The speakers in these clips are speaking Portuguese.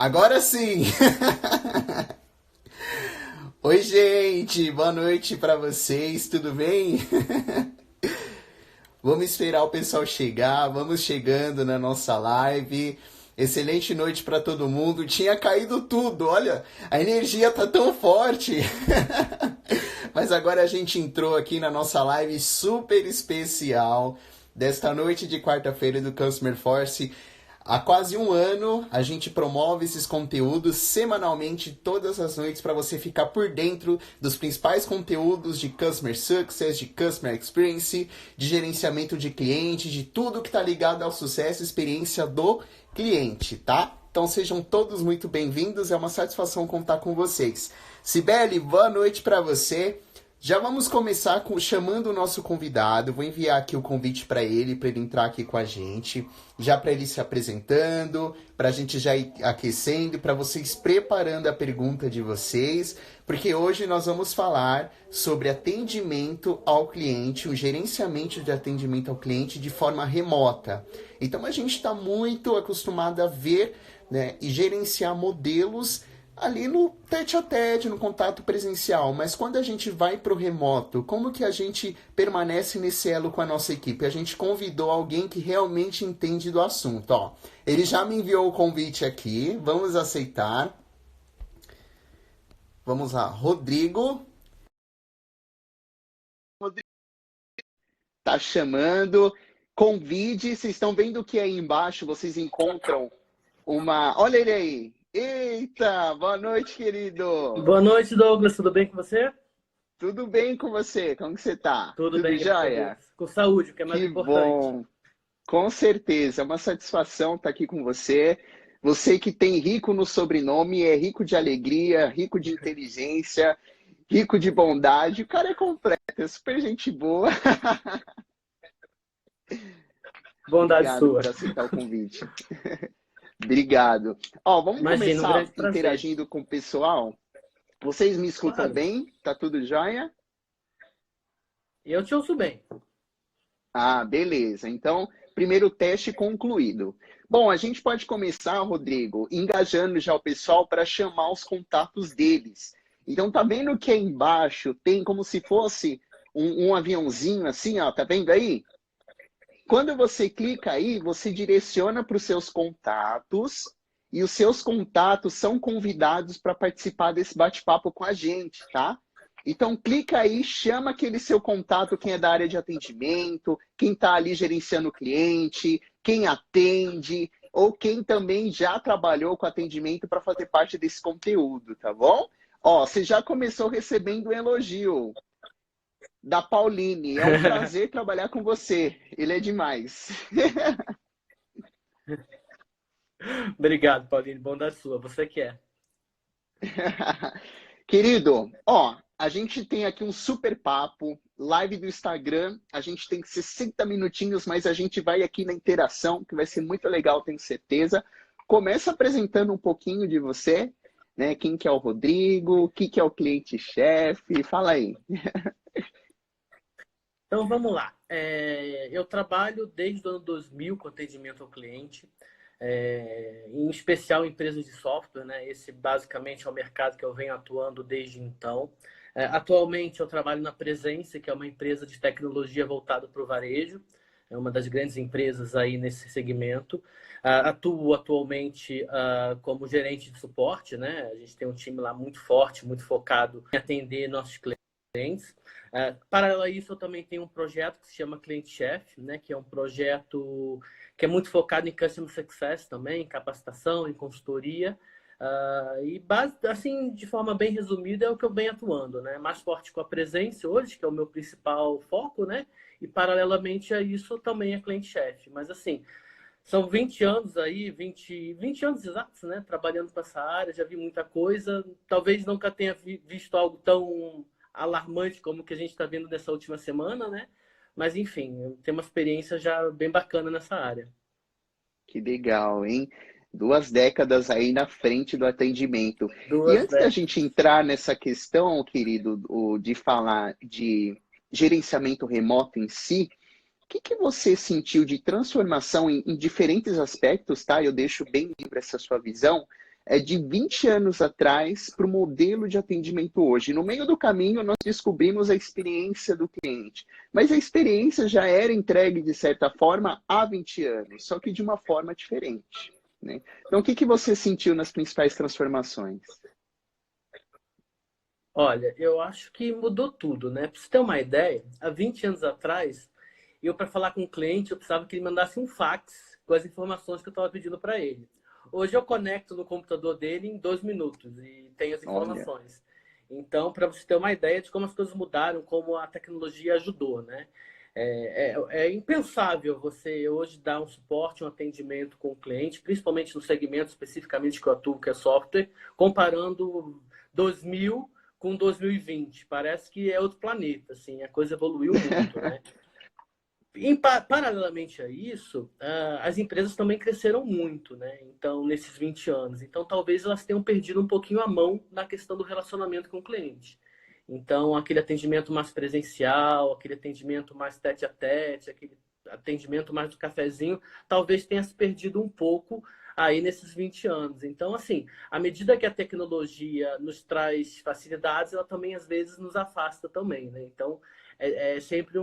Agora sim! Oi, gente! Boa noite pra vocês, tudo bem? Vamos esperar o pessoal chegar, vamos chegando na nossa live. Excelente noite pra todo mundo. Tinha caído tudo, olha, a energia tá tão forte. Mas agora a gente entrou aqui na nossa live super especial desta noite de quarta-feira do Customer Force. Há quase um ano a gente promove esses conteúdos semanalmente, todas as noites, para você ficar por dentro dos principais conteúdos de Customer Success, de Customer Experience, de gerenciamento de cliente, de tudo que está ligado ao sucesso e experiência do cliente, tá? Então sejam todos muito bem-vindos, é uma satisfação contar com vocês. Cibele, boa noite para você. Já vamos começar chamando o nosso convidado. Vou enviar aqui o convite para ele entrar aqui com a gente, já para ele se apresentando, para a gente já ir aquecendo, para vocês preparando a pergunta de vocês, porque hoje nós vamos falar sobre atendimento ao cliente, o gerenciamento de atendimento ao cliente de forma remota. Então a gente está muito acostumado a ver, né, e gerenciar modelos ali no tete-a-tete, no contato presencial, mas quando a gente vai para o remoto, como que a gente permanece nesse elo com a nossa equipe? A gente convidou alguém que realmente entende do assunto. Ó, ele já me enviou o convite aqui, vamos aceitar. Vamos lá, Rodrigo. Rodrigo tá chamando. Convide, vocês estão vendo que aí embaixo vocês encontram uma... Olha ele aí. Eita, boa noite, querido. Boa noite, Douglas. Tudo bem com você? Tudo bem com você? Como que você tá? Tudo Tudo bem, graças a jóia? Deus. Com saúde, o que é mais Que importante. bom. Com certeza, é uma satisfação estar aqui com você. Você que tem rico no sobrenome, é rico de alegria, rico de inteligência, rico de bondade. O cara é completo, é super gente boa. Bondade Obrigado sua. por aceitar o convite. Obrigado. Ó, vamos Imagina, um começar grande prazer. interagindo com o pessoal. Vocês me escutam Claro, bem? Tá tudo jóia? eu te ouço bem. Ah, beleza. Então, primeiro teste concluído. Bom, a gente pode começar, Rodrigo, engajando já o pessoal para chamar os contatos deles. Então, tá vendo que aí embaixo tem como se fosse um aviãozinho assim, ó, tá vendo aí? Quando você clica aí, você direciona para os seus contatos e os seus contatos são convidados para participar desse bate-papo com a gente, tá? Então, clica aí, chama aquele seu contato, quem é da área de atendimento, quem está ali gerenciando o cliente, quem atende, ou quem também já trabalhou com atendimento para fazer parte desse conteúdo, tá bom? Ó, você já começou recebendo um elogio da Pauline. É um prazer trabalhar com você. Ele é demais. Obrigado, Paulinho. Bondade sua. Você que é. Querido, ó, a gente tem aqui um super papo, live do Instagram, a gente tem 60 minutinhos, mas a gente vai aqui na interação, que vai ser muito legal, tenho certeza. Começa apresentando um pouquinho de você, né? Quem que é o Rodrigo, o que que é o cliente-chefe, fala aí. Então, vamos lá. Eu trabalho desde o ano 2000 com atendimento ao cliente, em especial em empresas de software, né? Esse basicamente é o mercado que eu venho atuando desde então. Atualmente eu trabalho na Presença, que é uma empresa de tecnologia voltada para o varejo, é uma das grandes empresas aí nesse segmento. Atuo atualmente como gerente de suporte, né? A gente tem um time lá muito forte, muito focado em atender nossos clientes. Paralelo a isso, eu também tenho um projeto que se chama Cliente Chef, né? Que é um projeto que é muito focado em Customer Success também, em capacitação, em consultoria. Assim, de forma bem resumida, é o que eu venho atuando, né? Mais forte com a Presença hoje, que é o meu principal foco, né? E paralelamente a isso também é cliente-chefe. Mas assim, são 20 anos aí, 20 anos exatos, né? Trabalhando com essa área, já vi muita coisa. Talvez nunca tenha visto algo tão alarmante como o que a gente está vendo nessa última semana, né? Mas enfim, eu tenho uma experiência já bem bacana nessa área. Que legal, hein? 2 décadas aí na frente do atendimento. E Duas, antes da né? gente entrar nessa questão, querido, de falar de gerenciamento remoto em si, o que que você sentiu de transformação em diferentes aspectos, tá? Eu deixo bem livre essa sua visão, é de 20 anos atrás para o modelo de atendimento hoje. No meio do caminho, nós descobrimos a experiência do cliente. Mas a experiência já era entregue, de certa forma, há 20 anos, só que de uma forma diferente, né? Então, o que você sentiu nas principais transformações? Olha, eu acho que mudou tudo, né? Para você ter uma ideia, há 20 anos atrás, eu, para falar com o cliente, eu precisava que ele mandasse um fax com as informações que eu estava pedindo para ele. Hoje eu conecto no computador dele em 2 minutos e tenho as Olha, informações. Então, para você ter uma ideia de como as coisas mudaram, como a tecnologia ajudou, né? É impensável você hoje dar um suporte, um atendimento com o cliente, principalmente no segmento especificamente que eu atuo, que é software, comparando 2000 com 2020. Parece que é outro planeta, assim, a coisa evoluiu muito, né? Paralelamente a isso, as empresas também cresceram muito, né? Então, nesses 20 anos. Então, talvez elas tenham perdido um pouquinho a mão na questão do relacionamento com o cliente. Então, aquele atendimento mais presencial, aquele atendimento mais tete a tete, aquele atendimento mais do cafezinho, talvez tenha se perdido um pouco aí nesses 20 anos. Então, assim, à medida que a tecnologia nos traz facilidades, ela também às vezes nos afasta também, né? Então, é sempre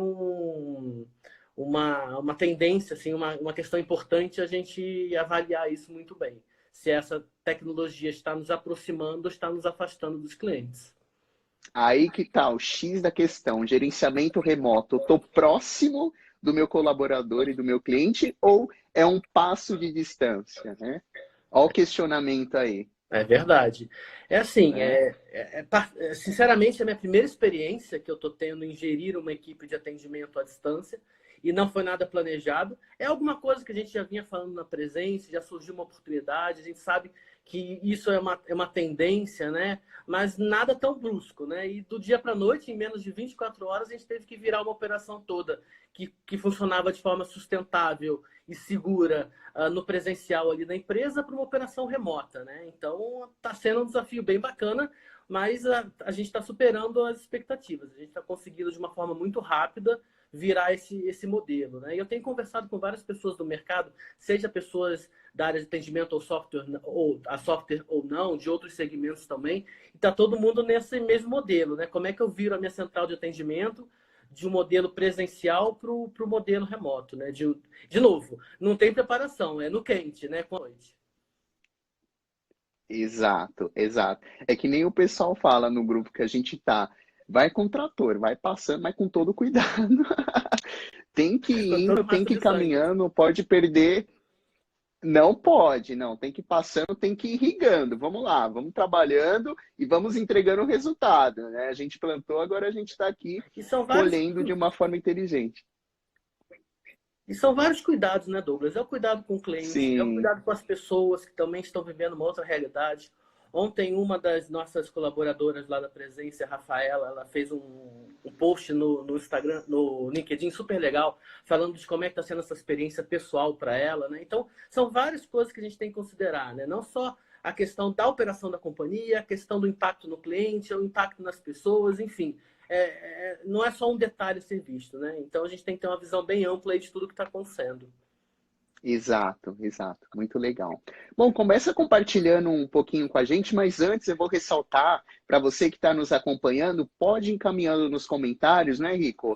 uma tendência, assim, uma questão importante a gente avaliar isso muito bem. Se essa tecnologia está nos aproximando ou está nos afastando dos clientes. aí que tá o X da questão, gerenciamento remoto. Eu estou próximo do meu colaborador e do meu cliente ou é um passo de distância, né? Olha o questionamento aí, É verdade. É assim, né? sinceramente, é a minha primeira experiência que eu estou tendo em gerir uma equipe de atendimento à distância e não foi nada planejado. É alguma coisa que a gente já vinha falando na presença, já surgiu uma oportunidade, a gente sabe que isso é uma tendência, né? Mas nada tão brusco, né? E do dia para a noite, em menos de 24 horas, a gente teve que virar uma operação toda que funcionava de forma sustentável e segura no presencial ali da empresa para uma operação remota, né? Então está sendo um desafio bem bacana, mas a gente está superando as expectativas. A gente está conseguindo de uma forma muito rápida virar esse modelo, né? E eu tenho conversado com várias pessoas do mercado, seja pessoas da área de atendimento software ou não, de outros segmentos também, e está todo mundo nesse mesmo modelo, né? Como é que eu viro a minha central de atendimento de um modelo presencial para o modelo remoto, né? De novo, não tem preparação, é no quente, né? Com a noite. Exato, exato. É que nem o pessoal fala no grupo que a gente tá. Vai com trator, vai passando, mas com todo cuidado. Tem que Com ir toda indo, a tem massa que ir de sangue. caminhando, pode perder. Não pode, não. Tem que ir passando, tem que ir irrigando. Vamos lá, vamos trabalhando e vamos entregando o resultado, né? A gente plantou, agora a gente está aqui E são vários, colhendo de uma forma inteligente. e são vários cuidados, né, Douglas? É o cuidado com o cliente, é o Sim, cuidado com as pessoas que também estão vivendo uma outra realidade. Ontem, uma das nossas colaboradoras lá da Presença, a Rafaela, ela fez um post no Instagram, no LinkedIn, super legal, falando de como é que está sendo essa experiência pessoal para ela, né? Então, são várias coisas que a gente tem que considerar, né? Não só a questão da operação da companhia, a questão do impacto no cliente, o impacto nas pessoas, enfim. Não é só um detalhe a ser visto, né? Então, a gente tem que ter uma visão bem ampla aí de tudo que está acontecendo. exato, exato. Muito legal. Bom, começa compartilhando um pouquinho com a gente, mas antes eu vou ressaltar para você que está nos acompanhando, pode ir encaminhando nos comentários, né, Rico?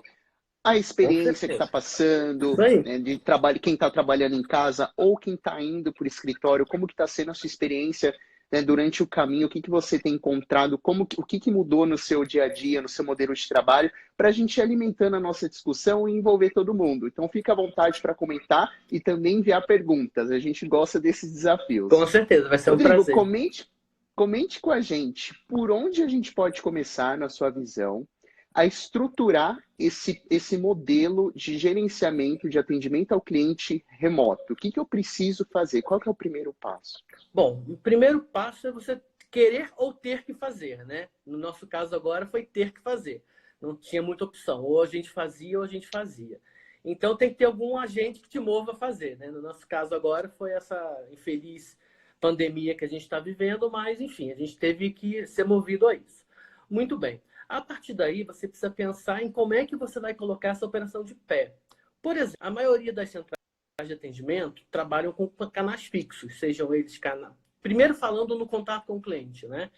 A Com experiência que está certeza. passando, Isso aí. né, de trabalho, quem está trabalhando em casa ou quem está indo para o escritório, como que está sendo a sua experiência, né, durante o caminho, o que que você tem encontrado, o que que mudou no seu dia a dia, no seu modelo de trabalho, para a gente ir alimentando a nossa discussão e envolver todo mundo. Então fica à vontade para comentar e também enviar perguntas. A gente gosta desses Com desafios. certeza, vai ser um Rodrigo, prazer. comente com a gente por onde a gente pode começar, na sua visão, a estruturar esse modelo de gerenciamento de atendimento ao cliente remoto. O que que eu preciso fazer? Qual que é o primeiro passo? Bom, o primeiro passo é você querer ou ter que fazer, né? No nosso caso agora foi ter que fazer. Não tinha muita opção. Ou a gente fazia ou a gente fazia. Então tem que ter algum agente que te mova a fazer, né? No nosso caso agora foi essa infeliz pandemia que a gente está vivendo, mas enfim, a gente teve que ser movido a isso. Muito bem. A partir daí, você precisa pensar em como é que você vai colocar essa operação de pé. Por exemplo, a maioria das centrais de atendimento trabalham com canais fixos, sejam eles primeiro falando no contato com o cliente, né?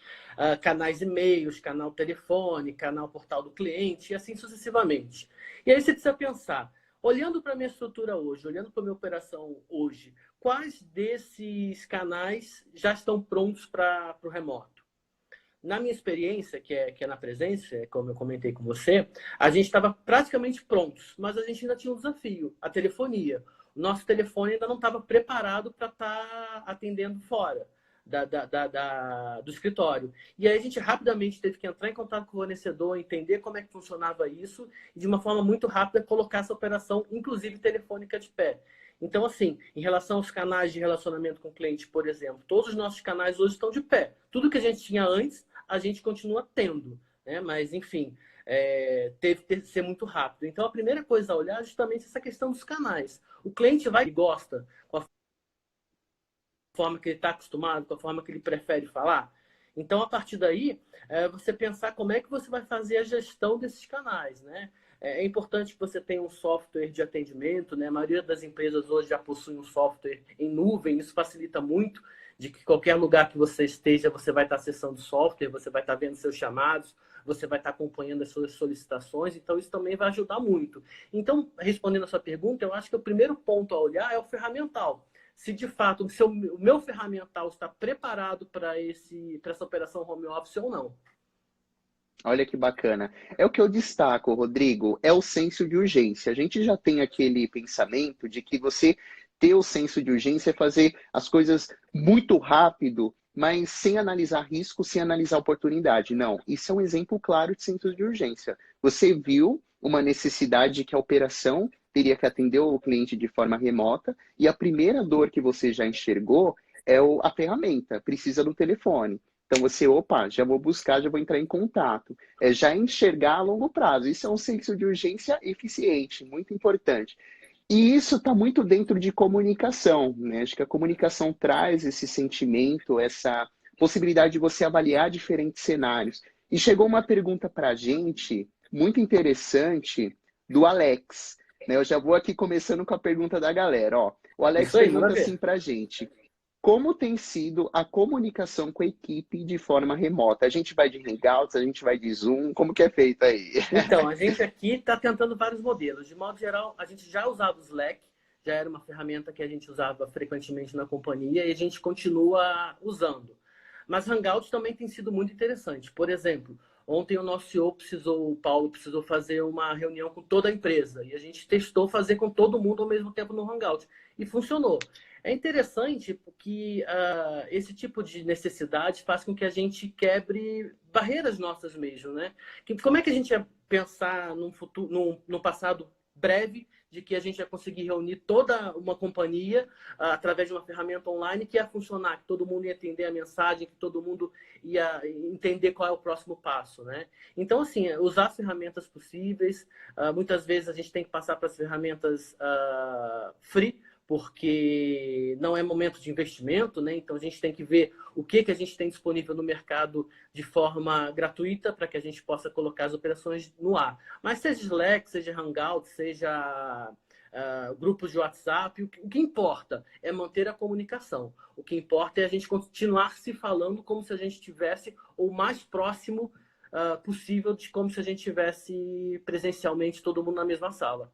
Canais e-mails, canal telefone, canal portal do cliente e assim sucessivamente. E aí você precisa pensar, olhando para a minha estrutura hoje, olhando para a minha operação hoje, quais desses canais já estão prontos para o remoto? Na minha experiência, que é na presença, como eu comentei com você, a gente estava praticamente prontos, mas a gente ainda tinha um desafio, a telefonia. O nosso telefone ainda não estava preparado para estar atendendo fora do escritório. E aí a gente rapidamente teve que entrar em contato com o fornecedor, entender como é que funcionava isso e de uma forma muito rápida colocar essa operação, inclusive telefônica, de pé. Então, assim, em relação aos canais de relacionamento com o cliente, por exemplo, todos os nossos canais hoje estão de pé. Tudo que a gente tinha antes, a gente continua tendo, né? Mas, enfim, teve que ser muito rápido. Então, a primeira coisa a olhar é justamente essa questão dos canais. O cliente vai e gosta com a forma que ele está acostumado, com a forma que ele prefere falar. Então, a partir daí, você pensar como é que você vai fazer a gestão desses canais, né? É importante que você tenha um software de atendimento, né? A maioria das empresas hoje já possui um software em nuvem, isso facilita muito, de que qualquer lugar que você esteja, você vai estar acessando o software, você vai estar vendo seus chamados, você vai estar acompanhando as suas solicitações, então isso também vai ajudar muito. Então, respondendo a sua pergunta, eu acho que o primeiro ponto a olhar é o ferramental. Se de fato o meu ferramental está preparado para essa operação home office ou não. Olha que bacana. É o que eu destaco, Rodrigo, é o senso de urgência. A gente já tem aquele pensamento de que você ter o senso de urgência é fazer as coisas muito rápido, mas sem analisar risco, sem analisar oportunidade. Não, isso é um exemplo claro de senso de urgência. Você viu uma necessidade de que a operação teria que atender o cliente de forma remota e a primeira dor que você já enxergou é a ferramenta, precisa do telefone. Então você, opa, já vou buscar, já vou entrar em contato. É já enxergar a longo prazo. Isso é um senso de urgência eficiente, muito importante. E isso está muito dentro de comunicação, né? Acho que a comunicação traz esse sentimento, essa possibilidade de você avaliar diferentes cenários. E chegou uma pergunta para a gente, muito interessante, do Alex. Né? Eu já vou aqui começando com a pergunta da galera. Ó, o Alex Isso aí, pergunta assim para a gente. Como tem sido a comunicação com a equipe de forma remota? A gente vai de Hangouts, a gente vai de Zoom, como que é feito aí? Então, a gente aqui está tentando vários modelos. De modo geral, a gente já usava o Slack, já era uma ferramenta que a gente usava frequentemente na companhia e a gente continua usando. Mas Hangouts também tem sido muito interessante. Por exemplo, ontem o nosso CEO o Paulo precisou fazer uma reunião com toda a empresa e a gente testou fazer com todo mundo ao mesmo tempo no Hangout e funcionou. É interessante porque esse tipo de necessidade faz com que a gente quebre barreiras nossas mesmo, né? Como é que a gente ia pensar num futuro, num passado breve de que a gente ia conseguir reunir toda uma companhia através de uma ferramenta online que ia funcionar, que todo mundo ia entender a mensagem, que todo mundo ia entender qual é o próximo passo, né? Então, assim, usar as ferramentas possíveis. Muitas vezes a gente tem que passar para as ferramentas free, porque não é momento de investimento, né? Então a gente tem que ver o que a gente tem disponível no mercado de forma gratuita para que a gente possa colocar as operações no ar. Mas seja Slack, seja Hangout, seja grupos de WhatsApp, o que importa é manter a comunicação. O que importa é a gente continuar se falando como se a gente estivesse o mais próximo possível de como se a gente estivesse presencialmente todo mundo na mesma sala.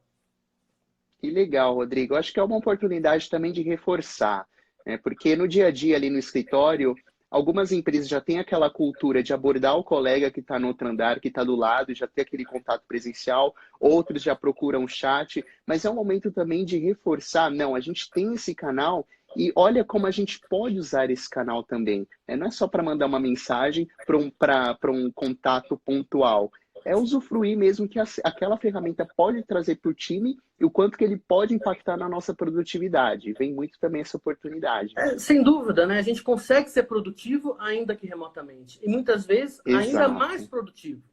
Que legal, Rodrigo. Acho que é uma oportunidade também de reforçar, né? Porque no dia a dia ali no escritório, algumas empresas já têm aquela cultura de abordar o colega que está no outro andar, que está do lado, já ter aquele contato presencial, outros já procuram chat, mas é um momento também de reforçar, não, a gente tem esse canal e olha como a gente pode usar esse canal também. Né? Não é só para mandar uma mensagem para um contato pontual. É usufruir mesmo que aquela ferramenta pode trazer para o time e o quanto que ele pode impactar na nossa produtividade. Vem muito também essa oportunidade. Sem dúvida, né? A gente consegue ser produtivo ainda que remotamente. E muitas vezes ainda Exato. mais produtivo.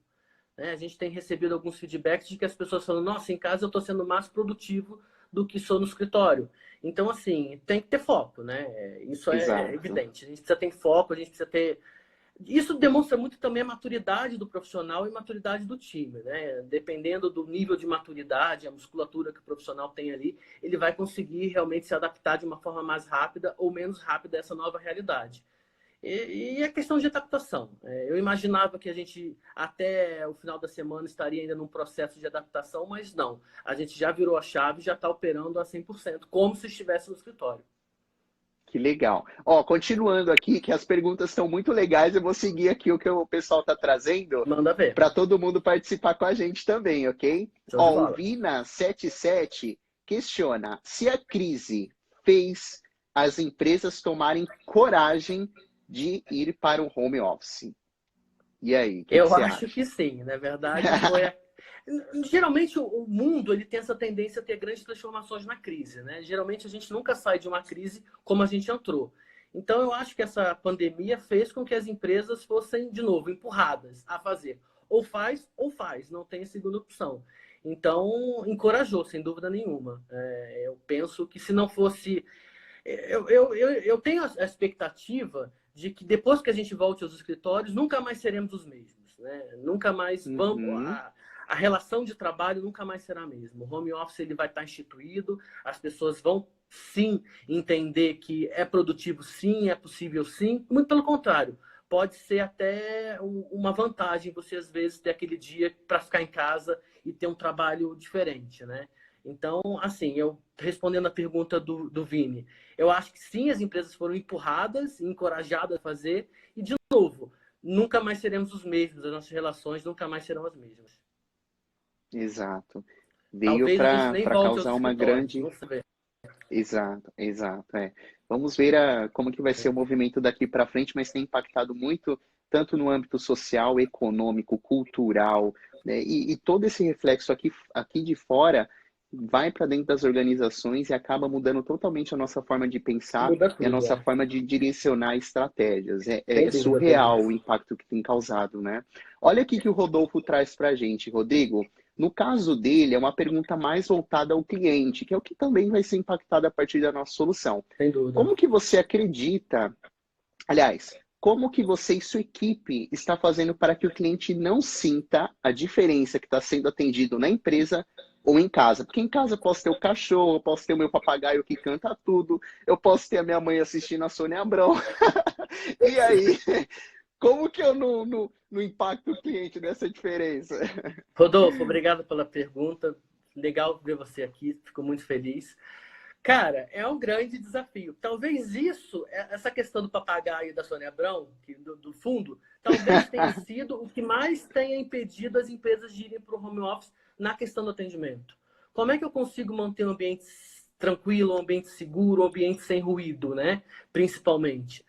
Né? A gente tem recebido alguns feedbacks de que as pessoas falam, nossa, em casa eu estou sendo mais produtivo do que sou no escritório. Então, assim, tem que ter foco, né? Isso é Exato. evidente. A gente precisa ter foco, a gente precisa ter Isso demonstra muito também a maturidade do profissional e a maturidade do time, né? Dependendo do nível de maturidade, a musculatura que o profissional tem ali, ele vai conseguir realmente se adaptar de uma forma mais rápida ou menos rápida a essa nova realidade. E a questão de adaptação. Eu imaginava que a gente, até o final da semana, estaria ainda num processo de adaptação, mas não. A gente já virou a chave e já está operando a 100%, como se estivesse no escritório. Que legal. Ó, continuando aqui, que as perguntas estão muito legais, eu vou seguir aqui o que o pessoal está trazendo Manda ver. para todo mundo participar com a gente também, ok? Show de Ó, bola. o Vina77 questiona se a crise fez as empresas tomarem coragem de ir para o home office. E aí, o que Eu você acho acha? que sim. Na verdade, geralmente o mundo ele tem essa tendência a ter grandes transformações na crise, né? Geralmente a gente nunca sai de uma crise como a gente entrou. Então eu acho que essa pandemia fez com que as empresas fossem, de novo, empurradas a fazer. Ou faz, não tem a segunda opção. Então, encorajou, sem dúvida nenhuma. Eu penso que se não fosse... Eu tenho a expectativa de que depois que a gente volte aos escritórios, nunca mais seremos os mesmos, né? Nunca mais vamos... A relação de trabalho nunca mais será a mesma. O home office ele vai estar instituído, as pessoas vão sim entender que é produtivo sim, é possível sim. Muito pelo contrário, pode ser até uma vantagem você às vezes ter aquele dia para ficar em casa e ter um trabalho diferente, né? Então, assim, eu respondendo a pergunta do Vini, eu acho que sim, as empresas foram empurradas, encorajadas a fazer, e de novo, nunca mais seremos os mesmos, as nossas relações nunca mais serão as mesmas. Exato. Veio Talvez a gente nem para volte aos causar uma escritórios, grande... vamos ver. Exato, exato. Vamos ver como que vai ser o movimento daqui para frente, mas tem impactado muito, tanto no âmbito social, econômico, cultural, né? E todo esse reflexo aqui de fora vai para dentro das organizações e acaba mudando totalmente a nossa forma de pensar Muda e a tudo, nossa forma de direcionar estratégias. Sem É dúvida, Pedro. surreal o impacto que tem causado, né? Olha aqui que o Rodolfo traz para a gente, Rodrigo. No caso dele, é uma pergunta mais voltada ao cliente, que é o que também vai ser impactado a partir da nossa solução. Sem dúvida. Como que você acredita, aliás, como que você e sua equipe está fazendo para que o cliente não sinta a diferença que está sendo atendido na empresa ou em casa? Porque em casa eu posso ter o cachorro, eu posso ter o meu papagaio que canta tudo, eu posso ter a minha mãe assistindo a Sônia Abrão. E aí, como que eu não impacto o cliente nessa diferença? Rodolfo, obrigado pela pergunta. Legal ver você aqui, fico muito feliz. Cara, é um grande desafio. Talvez essa questão do papagaio e da Sônia Abrão, do fundo, talvez tenha sido o que mais tenha impedido as empresas de irem para o home office na questão do atendimento. Como é que eu consigo manter um ambiente tranquilo, um ambiente seguro, um ambiente sem ruído, né? Principalmente.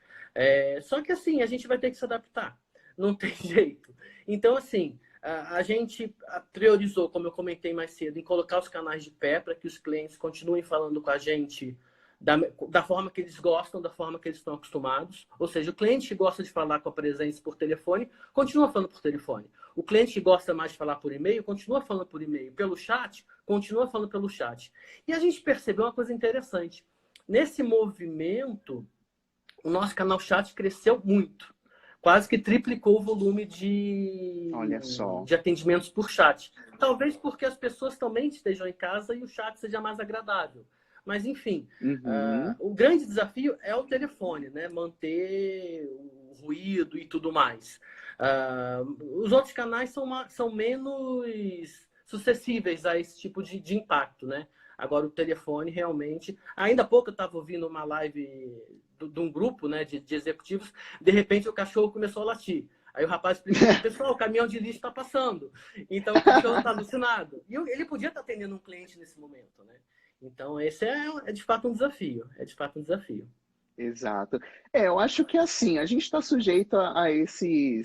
Só que assim, a gente vai ter que se adaptar. Não tem jeito. Então, assim, a gente priorizou, como eu comentei mais cedo, em colocar os canais de pé para que os clientes continuem falando com a gente da forma que eles gostam, da forma que eles estão acostumados. Ou seja, o cliente que gosta de falar com a presença por telefone, continua falando por telefone. O cliente que gosta mais de falar por e-mail, continua falando por e-mail. Pelo chat, continua falando pelo chat. E a gente percebeu uma coisa interessante. Nesse movimento, o nosso canal chat cresceu muito. Quase que triplicou o volume de atendimentos por chat. Talvez porque as pessoas também estejam em casa e o chat seja mais agradável. Mas, enfim, o grande desafio é o telefone, né? Manter o ruído e tudo mais. Os outros canais são menos suscetíveis a esse tipo de impacto, né? Agora, o telefone realmente... Ainda há pouco eu estava ouvindo uma live de um grupo, né, de executivos. De repente, o cachorro começou a latir. Aí o rapaz explicou, pessoal, o caminhão de lixo está passando. Então, o cachorro está alucinado. E ele podia estar atendendo um cliente nesse momento, né? Então, esse é de fato um desafio. É de fato um desafio. Exato. Eu acho que assim, a gente está sujeito a esse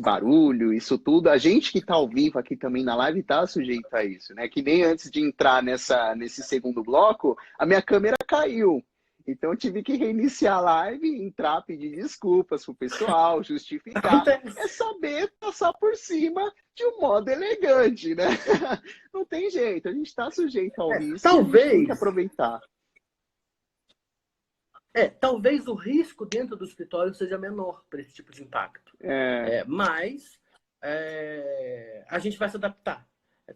barulho, isso tudo. A gente que está ao vivo aqui também na live está sujeito a isso, né? Que nem antes de entrar nesse segundo bloco, a minha câmera caiu. Então eu tive que reiniciar a live, entrar, pedir desculpas pro pessoal, justificar. É saber passar por cima de um modo elegante, né? Não tem jeito, a gente está sujeito ao risco, talvez, a gente tem que aproveitar. Talvez o risco dentro do escritório seja menor para esse tipo de impacto. Mas a gente vai se adaptar.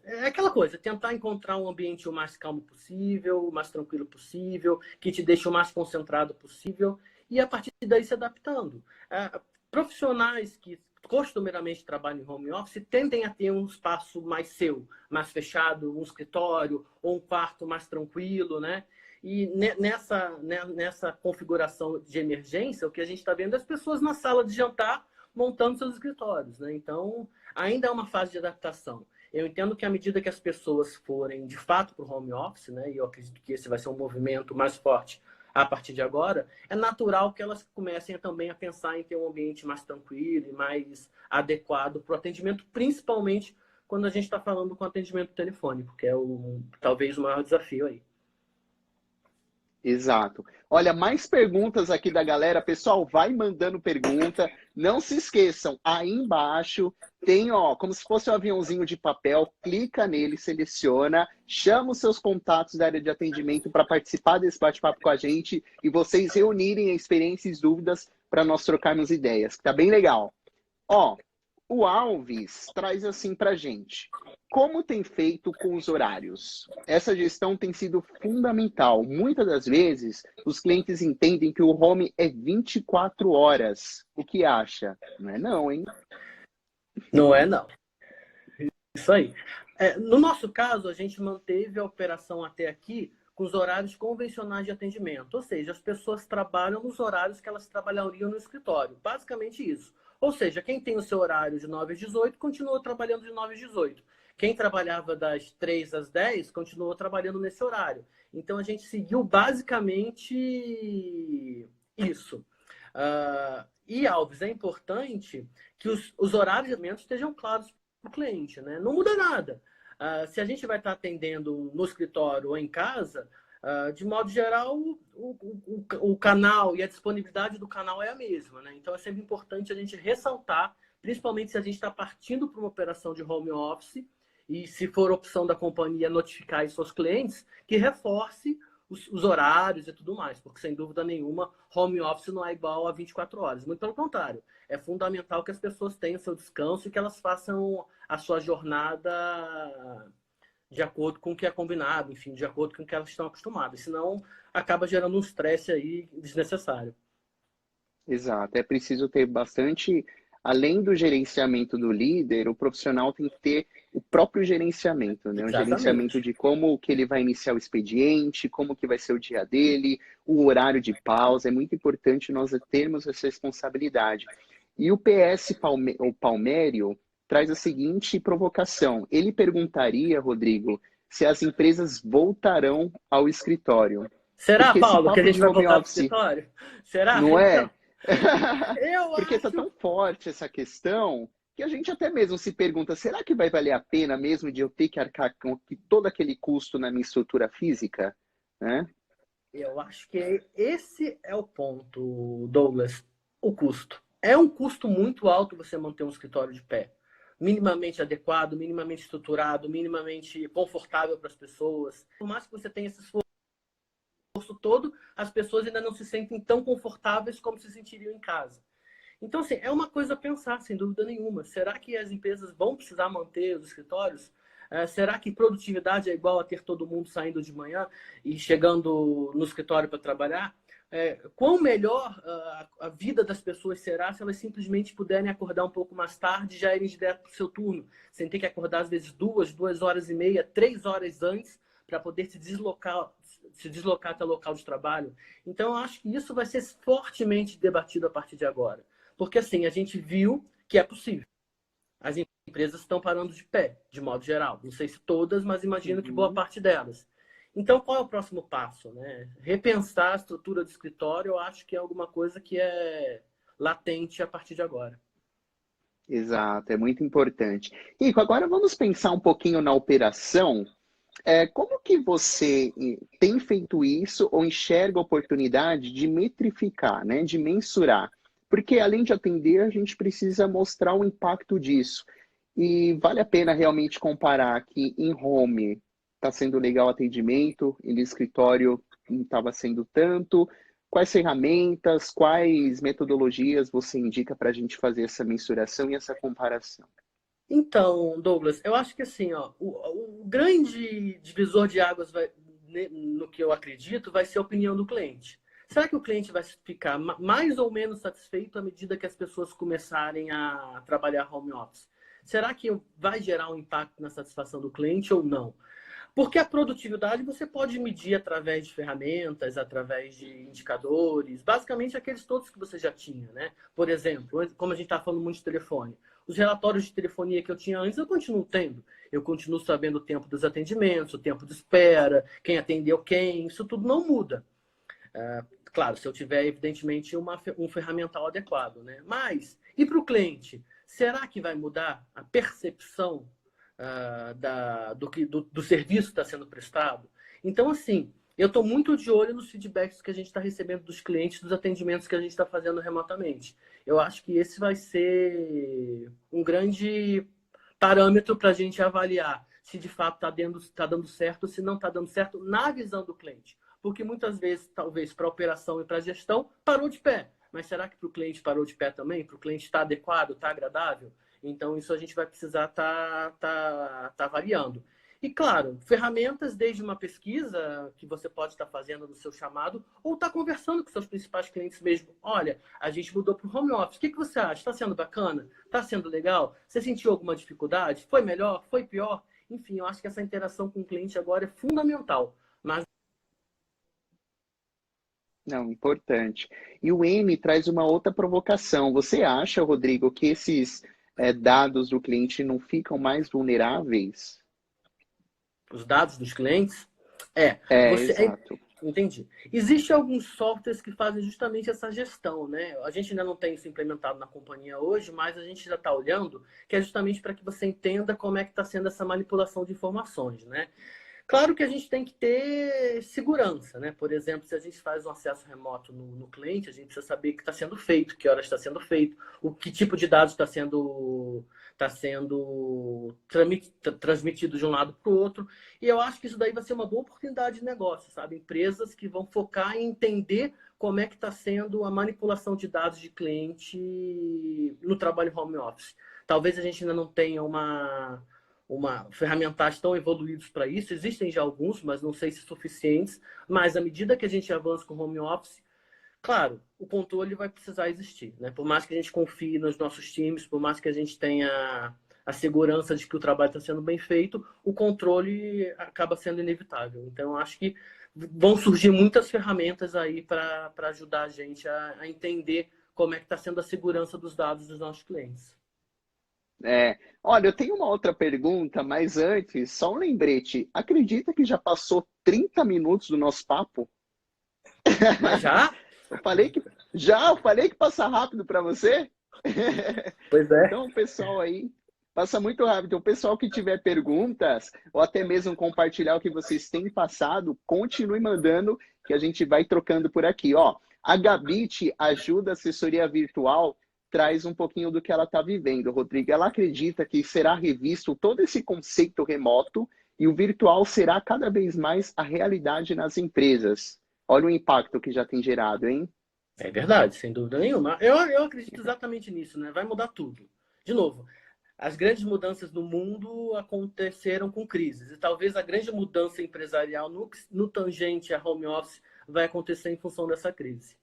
É aquela coisa, tentar encontrar um ambiente o mais calmo possível, o mais tranquilo possível, que te deixe o mais concentrado possível, e a partir daí se adaptando. Profissionais que costumeiramente trabalham em home office tendem a ter um espaço mais seu, mais fechado, um escritório ou um quarto mais tranquilo, né? E nessa configuração de emergência, o que a gente está vendo é as pessoas na sala de jantar montando seus escritórios, né? Então, ainda é uma fase de adaptação. Eu entendo que à medida que as pessoas forem de fato para o home office, né, e eu acredito que esse vai ser um movimento mais forte a partir de agora, é natural que elas comecem também a pensar em ter um ambiente mais tranquilo e mais adequado para o atendimento, principalmente quando a gente está falando com atendimento telefônico, que é talvez o maior desafio aí. Exato. Olha, mais perguntas aqui da galera. Pessoal, vai mandando pergunta. Não se esqueçam, aí embaixo tem, ó, como se fosse um aviãozinho de papel. Clica nele, seleciona, chama os seus contatos da área de atendimento para participar desse bate-papo com a gente e vocês reunirem experiências e dúvidas para nós trocarmos ideias, que tá bem legal. Ó, o Alves traz assim para gente. Como tem feito com os horários? Essa gestão tem sido fundamental. Muitas das vezes, os clientes entendem que o home é 24 horas. O que acha? Não é não, hein? Não é não. Isso aí. No nosso caso, a gente manteve a operação até aqui com os horários convencionais de atendimento. Ou seja, as pessoas trabalham nos horários que elas trabalhariam no escritório. Basicamente isso. Ou seja, quem tem o seu horário de 9 às 18, continua trabalhando de 9 às 18. Quem trabalhava das 3 às 10, continuou trabalhando nesse horário. Então, a gente seguiu basicamente isso. E, Alves, é importante que os horários de atendimento estejam claros para o cliente, né? Não muda nada. Se a gente vai estar atendendo no escritório ou em casa, de modo geral, o canal e a disponibilidade do canal é a mesma, né? Então, é sempre importante a gente ressaltar, principalmente se a gente está partindo para uma operação de home office, e se for opção da companhia notificar isso aos clientes, que reforce os horários e tudo mais, porque sem dúvida nenhuma, home office não é igual a 24 horas. Muito pelo contrário, é fundamental que as pessoas tenham seu descanso e que elas façam a sua jornada de acordo com o que é combinado, enfim, de acordo com o que elas estão acostumadas. Senão, acaba gerando um estresse aí desnecessário. Exato. É preciso ter bastante, além do gerenciamento do líder, o profissional tem que ter o próprio gerenciamento, né? O gerenciamento de como que ele vai iniciar o expediente, como que vai ser o dia dele, o horário de pausa. É muito importante nós termos essa responsabilidade. E o PS o Palmério traz a seguinte provocação. Ele perguntaria, Rodrigo, se as empresas voltarão ao escritório. Será, Porque Paulo, que a gente vai home voltar para o office, escritório? Será? não é? Porque Acho... está tão forte essa questão que a gente até mesmo se pergunta, será que vai valer a pena mesmo de eu ter que arcar com todo aquele custo na minha estrutura física? Né? Eu acho que esse é o ponto, Douglas. O custo. É um custo muito alto você manter um escritório de pé. Minimamente adequado, minimamente estruturado, minimamente confortável para as pessoas. Por mais que você tenha esse esforço todo, as pessoas ainda não se sentem tão confortáveis como se sentiriam em casa. Então, assim, é uma coisa a pensar, sem dúvida nenhuma. Será que as empresas vão precisar manter os escritórios? Será que produtividade é igual a ter todo mundo saindo de manhã e chegando no escritório para trabalhar? Quão melhor a vida das pessoas será se elas simplesmente puderem acordar um pouco mais tarde e já irem direto para o seu turno, sem ter que acordar às vezes 2 horas e meia, 3 horas antes para poder se deslocar até o local de trabalho. Então, eu acho que isso vai ser fortemente debatido a partir de agora. Porque, assim, a gente viu que é possível. As empresas estão parando de pé, de modo geral. Não sei se todas, mas imagino que boa parte delas. Então, qual é o próximo passo? Né? Repensar a estrutura do escritório, eu acho que é alguma coisa que é latente a partir de agora. Exato, é muito importante. Rico, agora vamos pensar um pouquinho na operação. Como que você tem feito isso ou enxerga a oportunidade de metrificar, né, de mensurar? Porque além de atender, a gente precisa mostrar o impacto disso. E vale a pena realmente comparar que em home está sendo legal o atendimento, e no escritório não estava sendo tanto, quais ferramentas, quais metodologias você indica para a gente fazer essa mensuração e essa comparação? Então, Douglas, eu acho que assim, ó, o grande divisor de águas no que eu acredito vai ser a opinião do cliente. Será que o cliente vai ficar mais ou menos satisfeito à medida que as pessoas começarem a trabalhar home office? Será que vai gerar um impacto na satisfação do cliente ou não? Porque a produtividade você pode medir através de ferramentas, através de indicadores, basicamente aqueles todos que você já tinha, né? Por exemplo, como a gente está falando muito de telefone, os relatórios de telefonia que eu tinha antes eu continuo tendo. Eu continuo sabendo o tempo dos atendimentos, o tempo de espera, quem atendeu quem, isso tudo não muda. Claro, se eu tiver, evidentemente, um ferramental adequado, né? Mas, e para o cliente? Será que vai mudar a percepção do serviço que está sendo prestado? Então, assim, eu estou muito de olho nos feedbacks que a gente está recebendo dos clientes, dos atendimentos que a gente está fazendo remotamente. Eu acho que esse vai ser um grande parâmetro para a gente avaliar se de fato está dando certo ou se não está dando certo na visão do cliente. Porque muitas vezes, talvez, para a operação e para a gestão, parou de pé. Mas será que para o cliente parou de pé também? Para o cliente está adequado, está agradável? Então, isso a gente vai precisar tá variando. E, claro, ferramentas desde uma pesquisa que você pode estar fazendo no seu chamado ou estar conversando com seus principais clientes mesmo. Olha, a gente mudou para o home office. O que você acha? Está sendo bacana? Está sendo legal? Você sentiu alguma dificuldade? Foi melhor? Foi pior? Enfim, eu acho que essa interação com o cliente agora é fundamental. Mas Não, importante. E o M traz uma outra provocação. Você acha, Rodrigo, que esses dados do cliente não ficam mais vulneráveis? os dados dos clientes, Exato. entendi. Existem alguns softwares que fazem justamente essa gestão, né? A gente ainda não tem isso implementado na companhia hoje, mas a gente já está olhando, que é justamente para que você entenda como é que está sendo essa manipulação de informações, né? Claro que a gente tem que ter segurança, né? Por exemplo, se a gente faz um acesso remoto no cliente, a gente precisa saber o que está sendo feito, que horas está sendo feito, o que tipo de dados está sendo transmitido de um lado para o outro. E eu acho que isso daí vai ser uma boa oportunidade de negócio, sabe? Empresas que vão focar em entender como é que está sendo a manipulação de dados de cliente no trabalho home office. Talvez a gente ainda não tenha ferramentas tão evoluídos para isso. Existem já alguns, mas não sei se suficientes. Mas à medida que a gente avança com o home office, claro, o controle vai precisar existir, né? Por mais que a gente confie nos nossos times, por mais que a gente tenha a segurança de que o trabalho está sendo bem feito, o controle acaba sendo inevitável. Então, eu acho que vão surgir muitas ferramentas aí para ajudar a gente a entender como é que está sendo a segurança dos dados dos nossos clientes. Olha, eu tenho uma outra pergunta, mas antes, só um lembrete. Acredita que já passou 30 minutos do nosso papo? Mas já? Eu falei que passa rápido para você? Pois é. Então, pessoal aí, passa muito rápido. O pessoal que tiver perguntas, ou até mesmo compartilhar o que vocês têm passado, continue mandando, que a gente vai trocando por aqui. Ó, a Gabit ajuda a assessoria virtual, traz um pouquinho do que ela está vivendo, Rodrigo. Ela acredita que será revisto todo esse conceito remoto e o virtual será cada vez mais a realidade nas empresas. Olha o impacto que já tem gerado, hein? É verdade, sem dúvida nenhuma. Eu acredito exatamente nisso, né? Vai mudar tudo. De novo, as grandes mudanças no mundo aconteceram com crises. E talvez a grande mudança empresarial no tangente a home office vai acontecer em função dessa crise.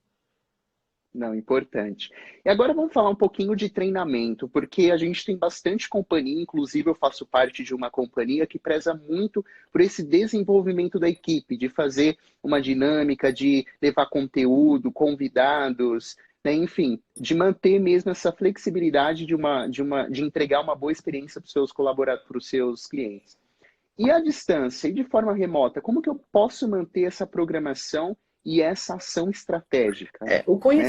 Não, importante. E agora vamos falar um pouquinho de treinamento, porque a gente tem bastante companhia, inclusive eu faço parte de uma companhia que preza muito por esse desenvolvimento da equipe, de fazer uma dinâmica, de levar conteúdo, convidados, né? Enfim, de manter mesmo essa flexibilidade de entregar uma boa experiência para os seus colaboradores, para os seus clientes. E à distância e de forma remota, como que eu posso manter essa programação e essa ação estratégica?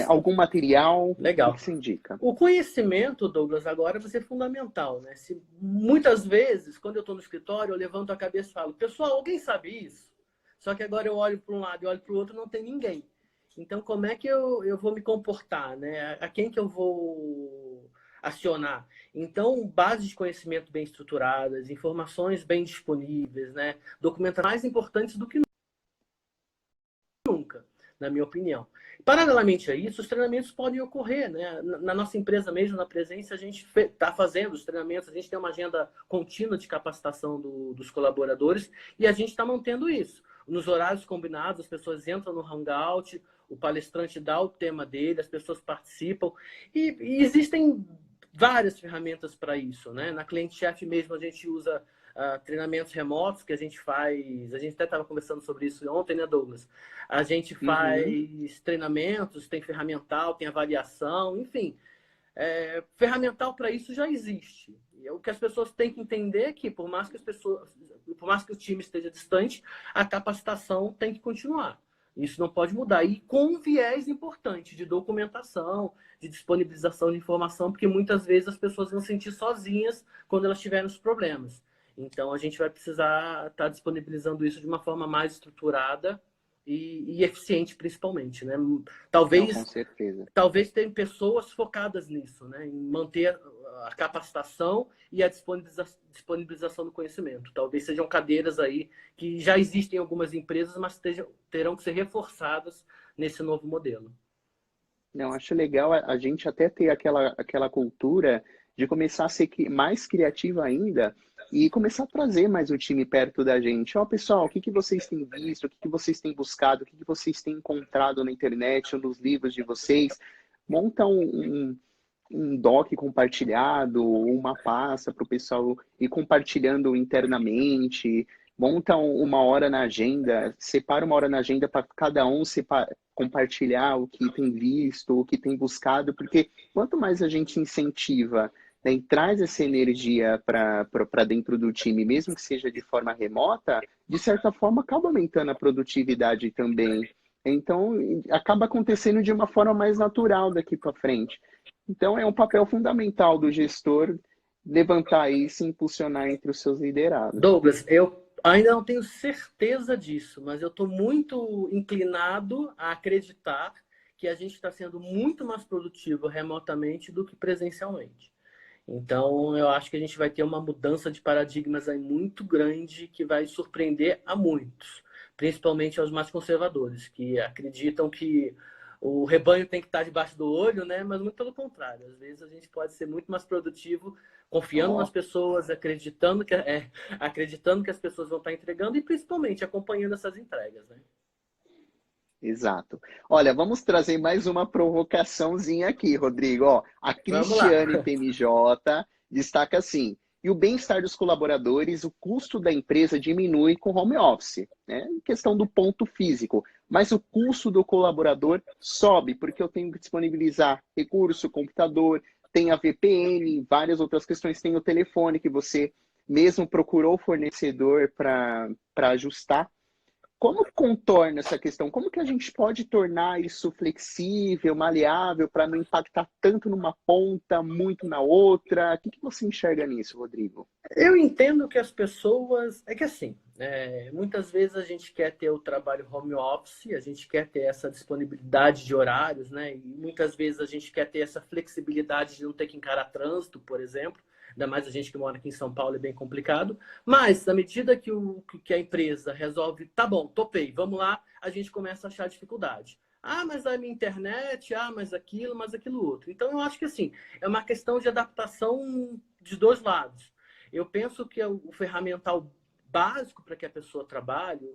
Algum material? Legal. O que você indica? O conhecimento, Douglas, agora vai ser fundamental, né? Muitas vezes, quando eu estou no escritório, eu levanto a cabeça e falo, pessoal, alguém sabe isso? Só que agora eu olho para um lado e olho para o outro e não tem ninguém. Então, como é que eu vou me comportar, né? A quem que eu vou acionar? Então, bases de conhecimento bem estruturadas, informações bem disponíveis, né? Documentos mais importantes do que nunca. na minha opinião. Paralelamente a isso, os treinamentos podem ocorrer, né? Na nossa empresa mesmo, na Presença, a gente está fazendo os treinamentos, a gente tem uma agenda contínua de capacitação dos colaboradores e a gente está mantendo isso. Nos horários combinados, as pessoas entram no Hangout, o palestrante dá o tema dele, as pessoas participam e existem várias ferramentas para isso, né? Na Cliente-Chef mesmo a gente usa treinamentos remotos que a gente faz. A gente até estava conversando sobre isso ontem, né, Douglas? A gente faz treinamentos, tem ferramental, tem avaliação, enfim. Ferramental para isso já existe. E o que as pessoas têm que entender é que, por mais que o time esteja distante, a capacitação tem que continuar. Isso não pode mudar. E com um viés importante de documentação, de disponibilização de informação, porque muitas vezes as pessoas vão se sentir sozinhas quando elas tiverem os problemas. Então, a gente vai precisar estar disponibilizando isso de uma forma mais estruturada e eficiente, principalmente, né? Talvez, não, com certeza. Talvez tenham pessoas focadas nisso, né? Em manter a capacitação e a disponibilização do conhecimento. Talvez sejam cadeiras aí que já existem em algumas empresas, mas terão que ser reforçadas nesse novo modelo. Não, acho legal a gente até ter aquela cultura de começar a ser mais criativa ainda e começar a trazer mais o time perto da gente. Ó, pessoal, o que vocês têm visto, o que vocês têm buscado, o que vocês têm encontrado na internet ou nos livros de vocês? Monta um doc compartilhado, uma pasta para o pessoal ir compartilhando internamente, monta uma hora na agenda, separa uma hora na agenda para cada um compartilhar o que tem visto, o que tem buscado, porque quanto mais a gente incentiva, né, e traz essa energia para dentro do time, mesmo que seja de forma remota, de certa forma acaba aumentando a produtividade também. Então, acaba acontecendo de uma forma mais natural daqui para frente. Então, é um papel fundamental do gestor levantar isso e impulsionar entre os seus liderados. Douglas, eu ainda não tenho certeza disso, mas eu estou muito inclinado a acreditar que a gente está sendo muito mais produtivo remotamente do que presencialmente. Então, eu acho que a gente vai ter uma mudança de paradigmas aí muito grande que vai surpreender a muitos, principalmente aos mais conservadores, que acreditam que o rebanho tem que estar debaixo do olho, né? Mas muito pelo contrário. Às vezes a gente pode ser muito mais produtivo confiando nas pessoas, acreditando que as pessoas vão estar entregando e principalmente acompanhando essas entregas, né? Exato. Olha, vamos trazer mais uma provocaçãozinha aqui, Rodrigo. Ó, a Cristiane PMJ destaca assim: e o bem-estar dos colaboradores, o custo da empresa diminui com home office, né? Em questão do ponto físico, mas o custo do colaborador sobe, porque eu tenho que disponibilizar recurso, computador, tem a VPN, várias outras questões, tem o telefone que você mesmo procurou o fornecedor para ajustar. Como contorna essa questão? Como que a gente pode tornar isso flexível, maleável, para não impactar tanto numa ponta, muito na outra? O que você enxerga nisso, Rodrigo? Eu entendo que as pessoas... É que assim, muitas vezes a gente quer ter o trabalho home office, a gente quer ter essa disponibilidade de horários, né? E muitas vezes a gente quer ter essa flexibilidade de não ter que encarar trânsito, por exemplo. Ainda mais a gente que mora aqui em São Paulo é bem complicado. Mas, à medida que a empresa resolve, tá bom, topei, vamos lá, a gente começa a achar dificuldade. Ah, mas a minha internet, mas aquilo outro. Então, eu acho que, assim, é uma questão de adaptação de dois lados. Eu penso que o ferramental básico para que a pessoa trabalhe,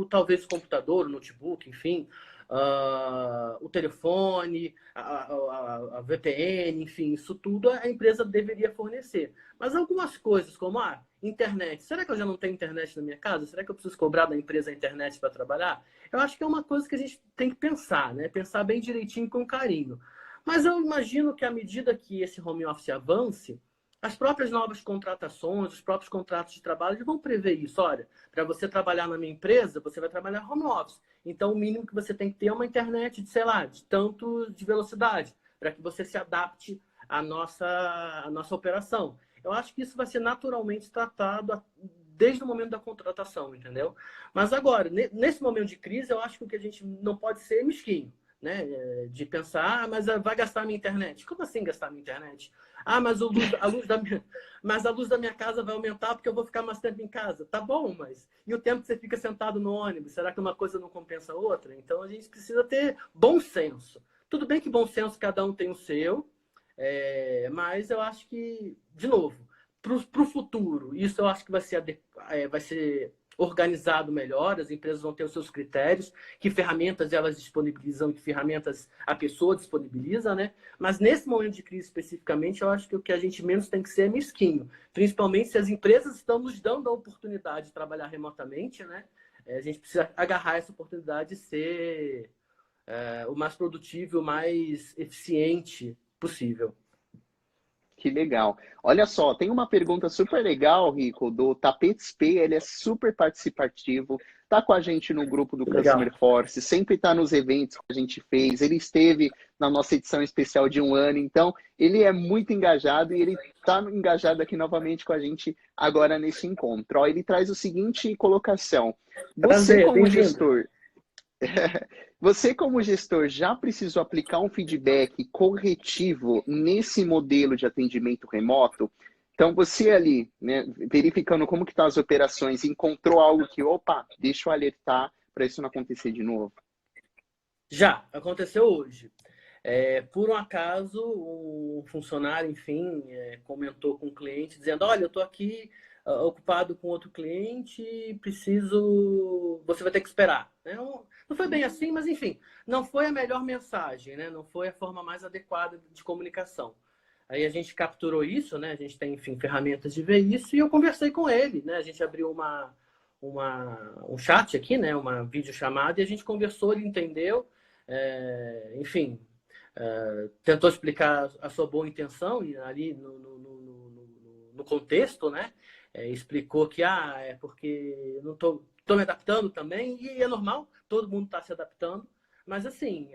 talvez o computador, o notebook, enfim, o telefone, a VPN, enfim, isso tudo a empresa deveria fornecer. Mas algumas coisas, como a internet, será que eu já não tenho internet na minha casa? Será que eu preciso cobrar da empresa a internet para trabalhar? Eu acho que é uma coisa que a gente tem que pensar, né? Pensar bem direitinho com carinho. Mas eu imagino que à medida que esse home office avance, as próprias novas contratações, os próprios contratos de trabalho eles vão prever isso. Olha, para você trabalhar na minha empresa, você vai trabalhar home office. Então, o mínimo que você tem que ter é uma internet de, sei lá, de tanto de velocidade, para que você se adapte à nossa operação. Eu acho que isso vai ser naturalmente tratado desde o momento da contratação, entendeu? Mas agora, nesse momento de crise, eu acho que o que a gente não pode ser é mesquinho. né? De pensar, mas vai gastar a minha internet. Como assim gastar a minha internet? Mas mas a luz da minha casa vai aumentar porque eu vou ficar mais tempo em casa. Tá bom, mas e o tempo que você fica sentado no ônibus? Será que uma coisa não compensa a outra? Então a gente precisa ter bom senso. Tudo bem que bom senso cada um tem o seu, mas eu acho que, de novo, para o futuro, isso eu acho que vai ser organizado melhor, as empresas vão ter os seus critérios, que ferramentas elas disponibilizam, que ferramentas a pessoa disponibiliza, né? Mas nesse momento de crise especificamente, eu acho que o que a gente menos tem que ser é mesquinho, principalmente se as empresas estão nos dando a oportunidade de trabalhar remotamente, né? A gente precisa agarrar essa oportunidade e ser o mais produtivo, o mais eficiente possível. Que legal. Olha só, tem uma pergunta super legal, Rico, do Tapetes P. Ele é super participativo, tá com a gente no grupo do Customer Force, sempre tá nos eventos que a gente fez. Ele esteve na nossa edição especial de 1 ano, então ele é muito engajado e ele tá engajado aqui novamente com a gente agora nesse encontro. Ó, ele traz o seguinte colocação: você como gestor, você, como gestor, já precisou aplicar um feedback corretivo nesse modelo de atendimento remoto? Então, você ali, né, verificando como que estão as operações, encontrou algo que, opa, deixa eu alertar para isso não acontecer de novo? Já, aconteceu hoje. Por um acaso, um funcionário, enfim, comentou com o cliente, dizendo, olha, eu estou aqui ocupado com outro cliente, você vai ter que esperar. Não foi bem assim, mas enfim, não foi a melhor mensagem, né? Não foi a forma mais adequada de comunicação. Aí a gente capturou isso, né? A gente tem, enfim, ferramentas de ver isso e eu conversei com ele, né? A gente abriu um chat aqui, né? Uma videochamada e a gente conversou, ele entendeu, enfim, tentou explicar a sua boa intenção ali no contexto, né? Explicou que é porque não estou me adaptando também, e é normal, todo mundo está se adaptando, mas assim,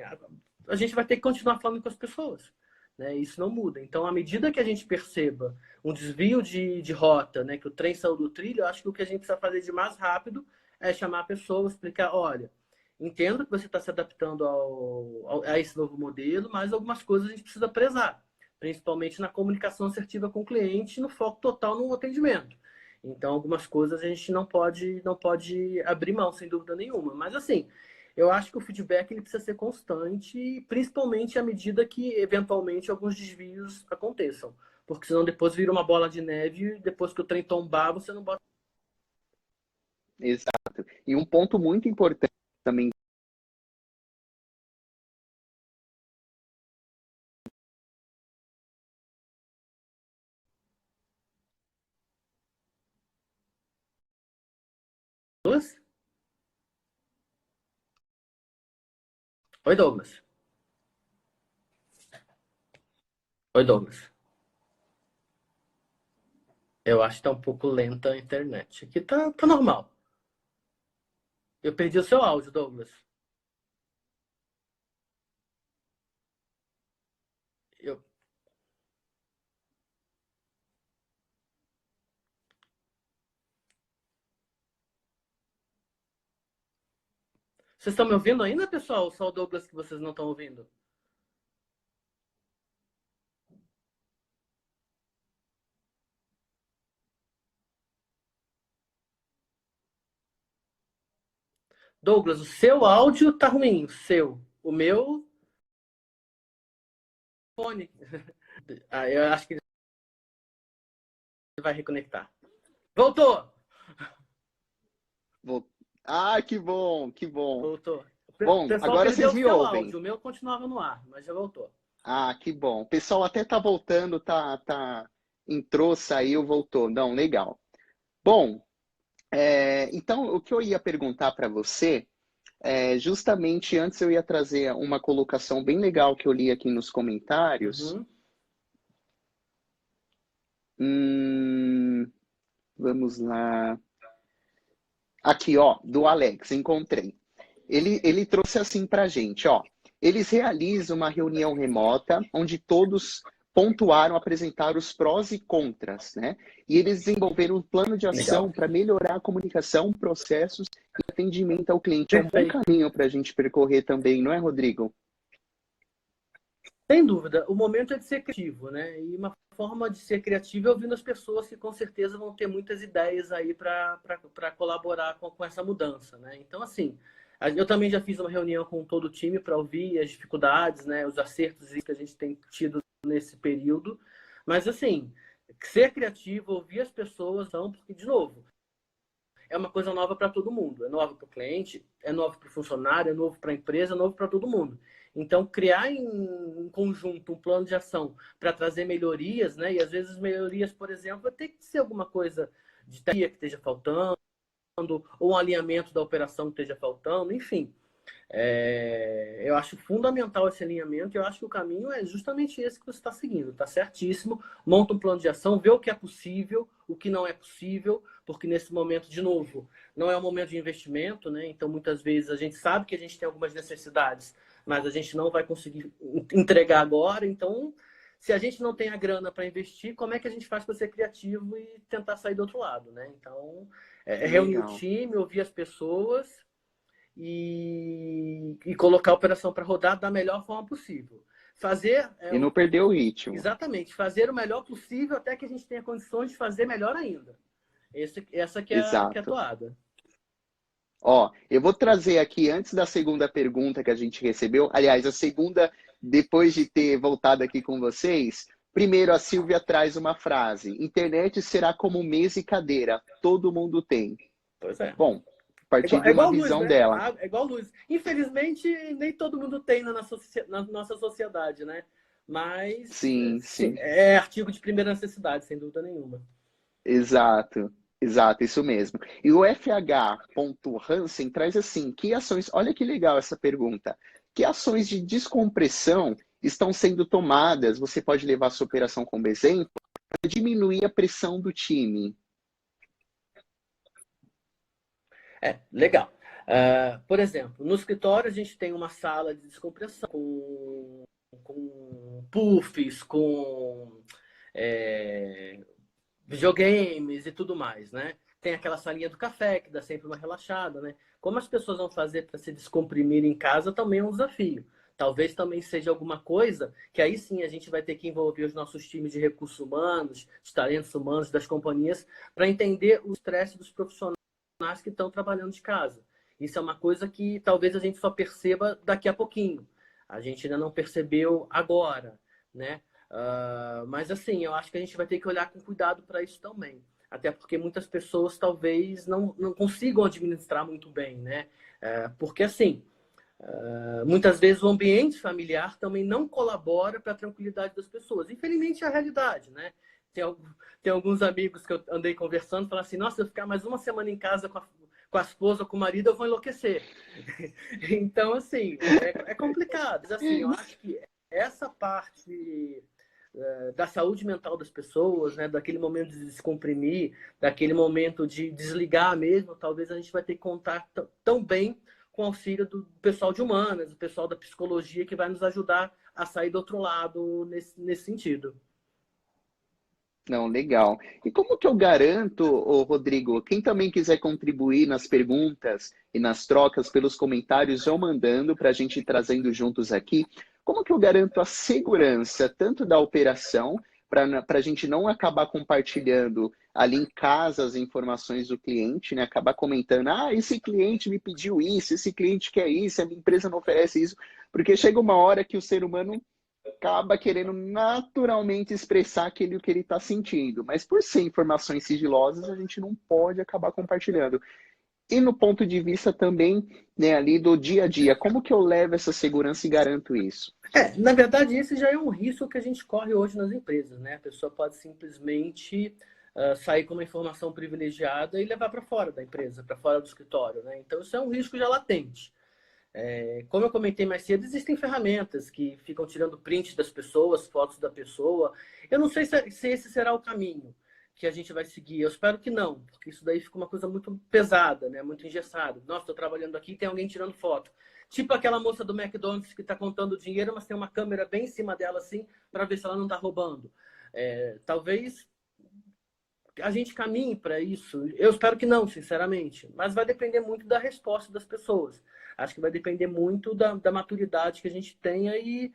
a gente vai ter que continuar falando com as pessoas, né? Isso não muda. Então, à medida que a gente perceba um desvio de rota, né, que o trem saiu do trilho, eu acho que o que a gente precisa fazer de mais rápido é chamar a pessoa, explicar, olha, entendo que você está se adaptando a esse novo modelo, mas algumas coisas a gente precisa prezar, principalmente na comunicação assertiva com o cliente, no foco total no atendimento. Então, algumas coisas a gente não pode abrir mão, sem dúvida nenhuma. Mas, assim, eu acho que o feedback ele precisa ser constante, principalmente à medida que, eventualmente, alguns desvios aconteçam. Porque senão depois vira uma bola de neve e depois que o trem tombar, você não bota... Exato. E um ponto muito importante também. Oi, Douglas. Oi, Douglas. Eu acho que tá um pouco lenta a internet. Aqui tá normal. Eu perdi o seu áudio, Douglas. Vocês estão me ouvindo ainda, pessoal? Só o Douglas que vocês não estão ouvindo? Douglas, o seu áudio tá ruim, o seu. O meu... fone. Eu acho que ele vai reconectar. Voltou! Ah, que bom, que bom. Voltou. Bom, agora vocês me ouvem. Áudio. O meu continuava no ar, mas já voltou. Ah, que bom. O pessoal até tá voltando, entrou, saiu, voltou. Não, legal. Bom, então o que eu ia perguntar para você, justamente antes eu ia trazer uma colocação bem legal que eu li aqui nos comentários. Vamos lá. Aqui, ó, do Alex, encontrei. Ele trouxe assim pra gente, ó. Eles realizam uma reunião remota onde todos pontuaram, apresentaram os prós e contras, né? E eles desenvolveram um plano de ação para melhorar a comunicação, processos e atendimento ao cliente. É um bom caminho para a gente percorrer também, não é, Rodrigo? Sem dúvida, o momento é de ser criativo, né? E uma forma de ser criativo é ouvindo as pessoas que com certeza vão ter muitas ideias aí para colaborar com essa mudança, né? Então, assim, eu também já fiz uma reunião com todo o time para ouvir as dificuldades, né? Os acertos que a gente tem tido nesse período. Mas, assim, ser criativo, ouvir as pessoas, não, porque, de novo, é uma coisa nova para todo mundo. É nova para o cliente, é novo para o funcionário, é novo para a empresa, é novo para todo mundo. Então, criar em conjunto um plano de ação para trazer melhorias, né? E às vezes melhorias, por exemplo, vai ter que ser alguma coisa de tecnologia que esteja faltando, ou um alinhamento da operação que esteja faltando, enfim. Eu acho fundamental esse alinhamento e eu acho que o caminho é justamente esse que você está seguindo, tá certíssimo. Monta um plano de ação, vê o que é possível, o que não é possível, porque nesse momento, de novo, não é um momento de investimento, né? Então, muitas vezes a gente sabe que a gente tem algumas necessidades, mas a gente não vai conseguir entregar agora. Então, se a gente não tem a grana para investir, como é que a gente faz para ser criativo e tentar sair do outro lado, né? Então, reunir o Legal. time, ouvir as pessoas e colocar a operação para rodar da melhor forma possível. Fazer, E não perder o ritmo. exatamente, fazer o melhor possível até que a gente tenha condições de fazer melhor ainda. Essa que é a Exato. toada. Ó, eu vou trazer aqui, antes da segunda pergunta que a gente recebeu, aliás, a segunda, depois de ter voltado aqui com vocês, primeiro a Silvia traz uma frase: internet será como mesa e cadeira, todo mundo tem. Pois é. Bom, a partir É de uma igual luz, visão né? dela. É igual luz. Infelizmente, nem todo mundo tem na nossa sociedade, né? Mas Sim, sim. é artigo de primeira necessidade, sem dúvida nenhuma. Exato, exato, isso mesmo. E o FH. Hansen traz assim, que ações, olha que legal essa pergunta, que ações de descompressão estão sendo tomadas, você pode levar a sua operação como exemplo, para diminuir a pressão do time? Legal. Por exemplo, no escritório a gente tem uma sala de descompressão com puffs, com é, videogames e tudo mais, né? Tem aquela salinha do café que dá sempre uma relaxada, né? Como as pessoas vão fazer para se descomprimir em casa também é um desafio. Talvez também seja alguma coisa que aí sim a gente vai ter que envolver os nossos times de recursos humanos, de talentos humanos, das companhias, para entender o estresse dos profissionais que estão trabalhando de casa. Isso é uma coisa que talvez a gente só perceba daqui a pouquinho. A gente ainda não percebeu agora, né? Mas assim, eu acho que a gente vai ter que olhar com cuidado para isso também. Até porque muitas pessoas talvez não consigam administrar muito bem, né? Porque assim, muitas vezes o ambiente familiar também não colabora para a tranquilidade das pessoas. Infelizmente é a realidade, né? Tem, tem alguns amigos que eu andei conversando, falam assim, nossa, se eu ficar mais uma semana em casa com a esposa, com o marido, eu vou enlouquecer. Então, assim, é complicado. Mas, assim, eu acho que essa parte da saúde mental das pessoas, né, daquele momento de descomprimir, daquele momento de desligar mesmo, talvez a gente vai ter que contar tão bem com o auxílio do pessoal de humanas, do pessoal da psicologia, que vai nos ajudar a sair do outro lado nesse sentido. Não, legal. E como que eu garanto, ô Rodrigo, quem também quiser contribuir nas perguntas e nas trocas pelos comentários, vão mandando para a gente ir trazendo juntos aqui, como que eu garanto a segurança tanto da operação, para a gente não acabar compartilhando ali em casa as informações do cliente, né? Acabar comentando, esse cliente me pediu isso, esse cliente quer isso, a minha empresa não oferece isso, porque chega uma hora que o ser humano acaba querendo naturalmente expressar aquilo que ele está sentindo. Mas por ser informações sigilosas, a gente não pode acabar compartilhando. E no ponto de vista também, né, ali do dia a dia, como que eu levo essa segurança e garanto isso? Na verdade, esse já é um risco que a gente corre hoje nas empresas, né? A pessoa pode simplesmente sair com uma informação privilegiada e levar para fora da empresa, para fora do escritório, né? Então, isso é um risco já latente. Como eu comentei mais cedo, existem ferramentas que ficam tirando print das pessoas, fotos da pessoa. Eu não sei se esse será o caminho que a gente vai seguir. Eu espero que não, porque isso daí fica uma coisa muito pesada, né? Muito engessada. Nossa, estou trabalhando aqui e tem alguém tirando foto. Tipo aquela moça do McDonald's que está contando dinheiro, mas tem uma câmera bem em cima dela, assim, para ver se ela não está roubando. Talvez a gente caminhe para isso. Eu espero que não, sinceramente. Mas vai depender muito da resposta das pessoas. Acho que vai depender muito da maturidade que a gente tenha e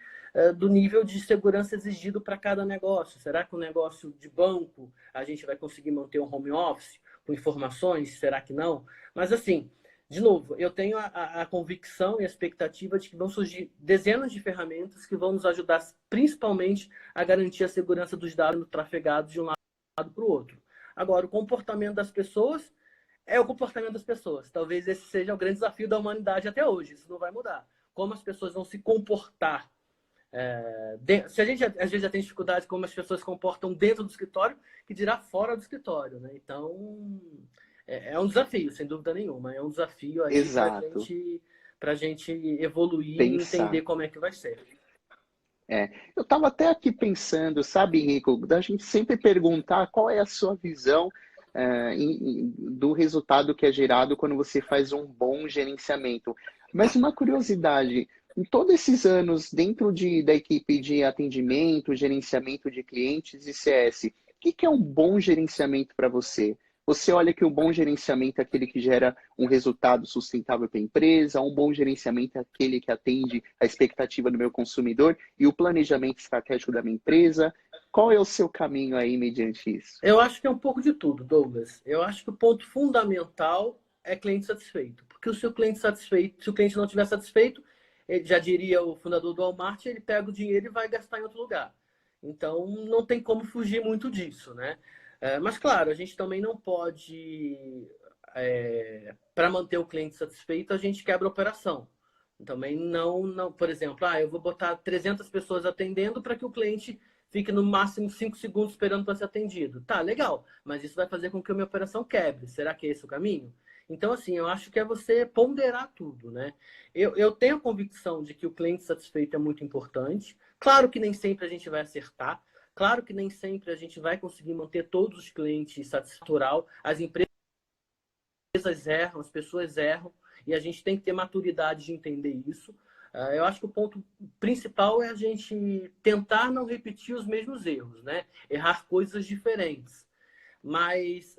do nível de segurança exigido para cada negócio. Será que um negócio de banco a gente vai conseguir manter um home office com informações? Será que não? Mas assim, de novo, eu tenho a convicção e a expectativa de que vão surgir dezenas de ferramentas que vão nos ajudar principalmente a garantir a segurança dos dados trafegados de um lado para o outro. Agora, o comportamento das pessoas é o comportamento das pessoas. Talvez esse seja o grande desafio da humanidade até hoje. Isso não vai mudar. Como as pessoas vão se comportar. Se a gente às vezes já tem dificuldade como as pessoas se comportam dentro do escritório, que dirá fora do escritório, né? Então, é um desafio, sem dúvida nenhuma. É um desafio aí para a gente evoluir e entender como é que vai ser. Eu estava até aqui pensando, sabe, Rico, da gente sempre perguntar qual é a sua visão do resultado que é gerado quando você faz um bom gerenciamento. Mas uma curiosidade, em todos esses anos dentro da equipe de atendimento, gerenciamento de clientes e CS, o que é um bom gerenciamento para você? Você olha que o bom gerenciamento é aquele que gera um resultado sustentável para a empresa, um bom gerenciamento é aquele que atende a expectativa do meu consumidor e o planejamento estratégico da minha empresa. Qual é o seu caminho aí mediante isso? Eu acho que é um pouco de tudo, Douglas. Eu acho que o ponto fundamental é cliente satisfeito. Porque o seu cliente satisfeito, se o cliente não estiver satisfeito, ele, já diria o fundador do Walmart, ele pega o dinheiro e vai gastar em outro lugar. Então, não tem como fugir muito disso, né? Mas, claro, a gente também não pode, para manter o cliente satisfeito, a gente quebra a operação. Também não, por exemplo, eu vou botar 300 pessoas atendendo para que o cliente fique no máximo 5 segundos esperando para ser atendido. Tá, legal, mas isso vai fazer com que a minha operação quebre. Será que é esse o caminho? Então, assim, eu acho que é você ponderar tudo, né? Eu tenho a convicção de que o cliente satisfeito é muito importante. Claro que nem sempre a gente vai acertar. Claro que nem sempre a gente vai conseguir manter todos os clientes satisfatórios. As empresas erram, as pessoas erram, e a gente tem que ter maturidade de entender isso. Eu acho que o ponto principal é a gente tentar não repetir os mesmos erros, né? Errar coisas diferentes. Mas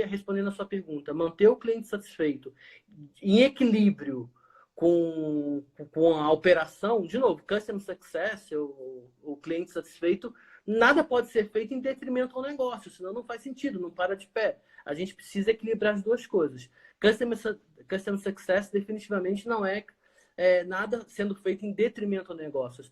respondendo a sua pergunta, manter o cliente satisfeito em equilíbrio com a operação, de novo, Customer Success, o cliente satisfeito, nada pode ser feito em detrimento ao negócio, senão não faz sentido, não para de pé. A gente precisa equilibrar as duas coisas. Customer Success definitivamente não é nada sendo feito em detrimento ao negócio.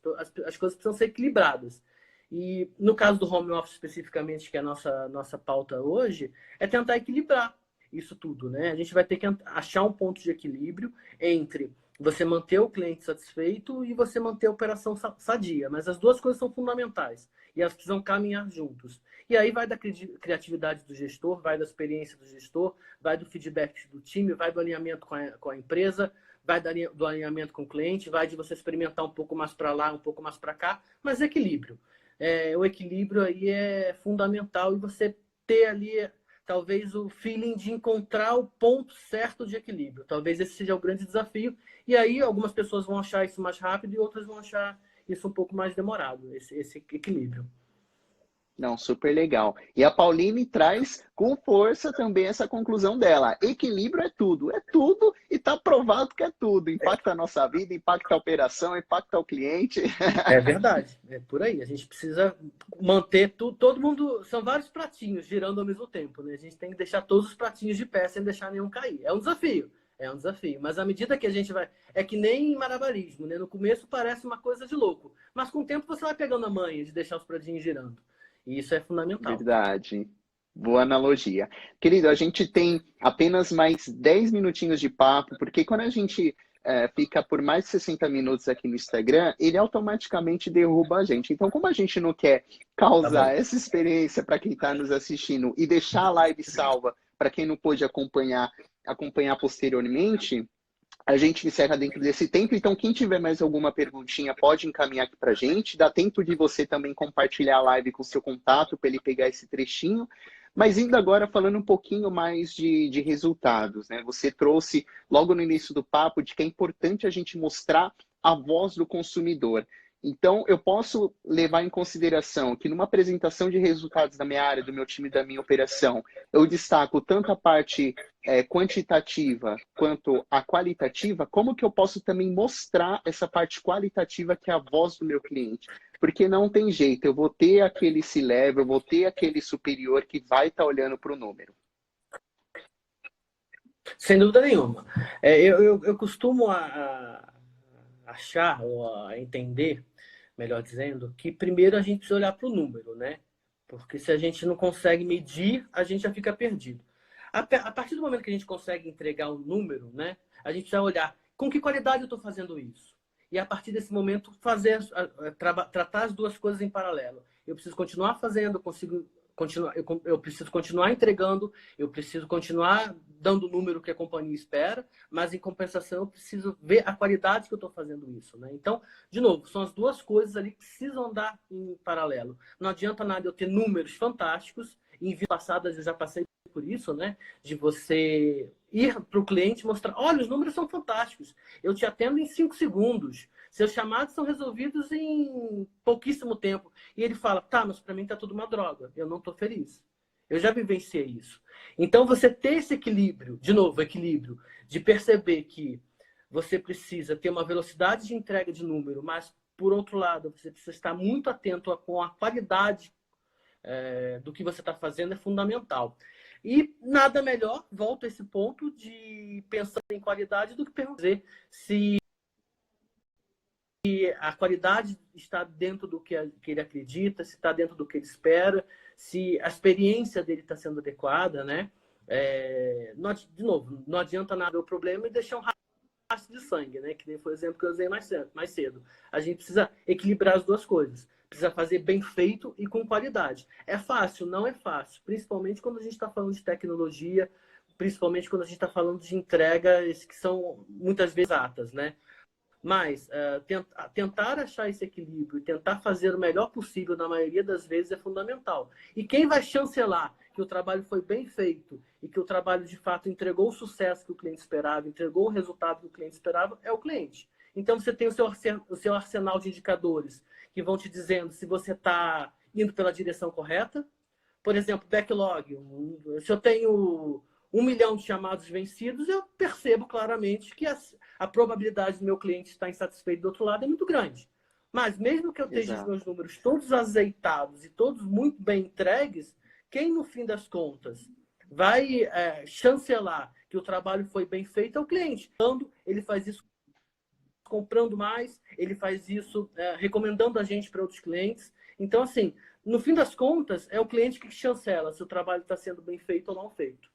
As coisas precisam ser equilibradas. E no caso do home office especificamente, que é a nossa pauta hoje, é tentar equilibrar isso tudo, né? A gente vai ter que achar um ponto de equilíbrio entre você manter o cliente satisfeito e você manter a operação sadia. Mas as duas coisas são fundamentais e elas precisam caminhar juntos. E aí vai da criatividade do gestor, vai da experiência do gestor, vai do feedback do time, vai do alinhamento com a empresa, vai do alinhamento com o cliente, vai de você experimentar um pouco mais para lá, um pouco mais para cá, mas equilíbrio. O equilíbrio aí é fundamental e você ter ali talvez o feeling de encontrar o ponto certo de equilíbrio. Talvez esse seja o grande desafio. E aí algumas pessoas vão achar isso mais rápido e outras vão achar isso um pouco mais demorado, esse equilíbrio. Não, super legal. E a Pauline traz com força também essa conclusão dela. Equilíbrio é tudo e está provado que é tudo. Impacta a nossa vida, impacta a operação, impacta o cliente. É verdade, é por aí. A gente precisa manter tudo, todo mundo, são vários pratinhos girando ao mesmo tempo, né? A gente tem que deixar todos os pratinhos de pé sem deixar nenhum cair. É um desafio, mas à medida que a gente vai, é que nem malabarismo, né? No começo parece uma coisa de louco, mas com o tempo você vai pegando a manha de deixar os pratinhos girando. E isso é fundamental. Verdade. Boa analogia. Querido, a gente tem apenas mais 10 minutinhos de papo, porque quando a gente fica por mais de 60 minutos aqui no Instagram, ele automaticamente derruba a gente. Então, como a gente não quer causar essa experiência para quem está nos assistindo e deixar a live salva para quem não pôde acompanhar posteriormente, a gente encerra dentro desse tempo. Então, quem tiver mais alguma perguntinha, pode encaminhar aqui para a gente. Dá tempo de você também compartilhar a live com o seu contato para ele pegar esse trechinho. Mas indo agora falando um pouquinho mais de resultados, né? Você trouxe logo no início do papo de que é importante a gente mostrar a voz do consumidor. Então, eu posso levar em consideração que numa apresentação de resultados da minha área, do meu time, da minha operação, eu destaco tanto a parte quantitativa quanto a qualitativa, como que eu posso também mostrar essa parte qualitativa que é a voz do meu cliente? Porque não tem jeito, eu vou ter aquele C-level, eu vou ter aquele superior que vai estar olhando para o número. Sem dúvida nenhuma. Eu costumo achar, ou a entender, melhor dizendo, que primeiro a gente precisa olhar para o número, né? Porque se a gente não consegue medir, a gente já fica perdido. A partir do momento que a gente consegue entregar um número, né? A gente precisa olhar com que qualidade eu estou fazendo isso. E a partir desse momento, tratar as duas coisas em paralelo. Eu preciso continuar fazendo, eu preciso continuar entregando, eu preciso continuar dando o número que a companhia espera, mas em compensação eu preciso ver a qualidade que eu estou fazendo isso, né? Então, de novo, são as duas coisas ali que precisam andar em paralelo. Não adianta nada eu ter números fantásticos, em vidas passadas eu já passei por isso, né? De você ir para o cliente e mostrar, olha, os números são fantásticos, eu te atendo em 5 segundos, seus chamados são resolvidos em pouquíssimo tempo. E ele fala, tá, mas para mim tá tudo uma droga, eu não estou feliz. Eu já vivenciei isso. Então, você ter esse equilíbrio, de novo, equilíbrio, de perceber que você precisa ter uma velocidade de entrega de número, mas, por outro lado, você precisa estar muito atento com a qualidade do que você está fazendo, é fundamental. E nada melhor, volto a esse ponto, de pensar em qualidade do que perguntar se a qualidade está dentro do que ele acredita, se está dentro do que ele espera, se a experiência dele está sendo adequada, né? De novo, não adianta nada o problema e deixar um rastro de sangue, né? Que nem foi o exemplo que eu usei mais cedo. A gente precisa equilibrar as duas coisas. Precisa fazer bem feito e com qualidade. É fácil? Não é fácil. Principalmente quando a gente está falando de tecnologia, principalmente quando a gente está falando de entregas que são muitas vezes exatas, né? Mas tentar achar esse equilíbrio e tentar fazer o melhor possível na maioria das vezes é fundamental. E quem vai chancelar que o trabalho foi bem feito e que o trabalho de fato entregou o sucesso que o cliente esperava, entregou o resultado que o cliente esperava, é o cliente. Então você tem o seu arsenal de indicadores que vão te dizendo se você está indo pela direção correta. Por exemplo, backlog. Se eu tenho 1 milhão de chamados vencidos, eu percebo claramente que a probabilidade do meu cliente estar insatisfeito do outro lado é muito grande. Mas mesmo que eu esteja os meus números todos azeitados e todos muito bem entregues, quem no fim das contas vai chancelar que o trabalho foi bem feito é o cliente. Quando ele faz isso comprando mais, ele faz isso recomendando a gente para outros clientes. Então, assim, no fim das contas, é o cliente que chancela se o trabalho está sendo bem feito ou não feito.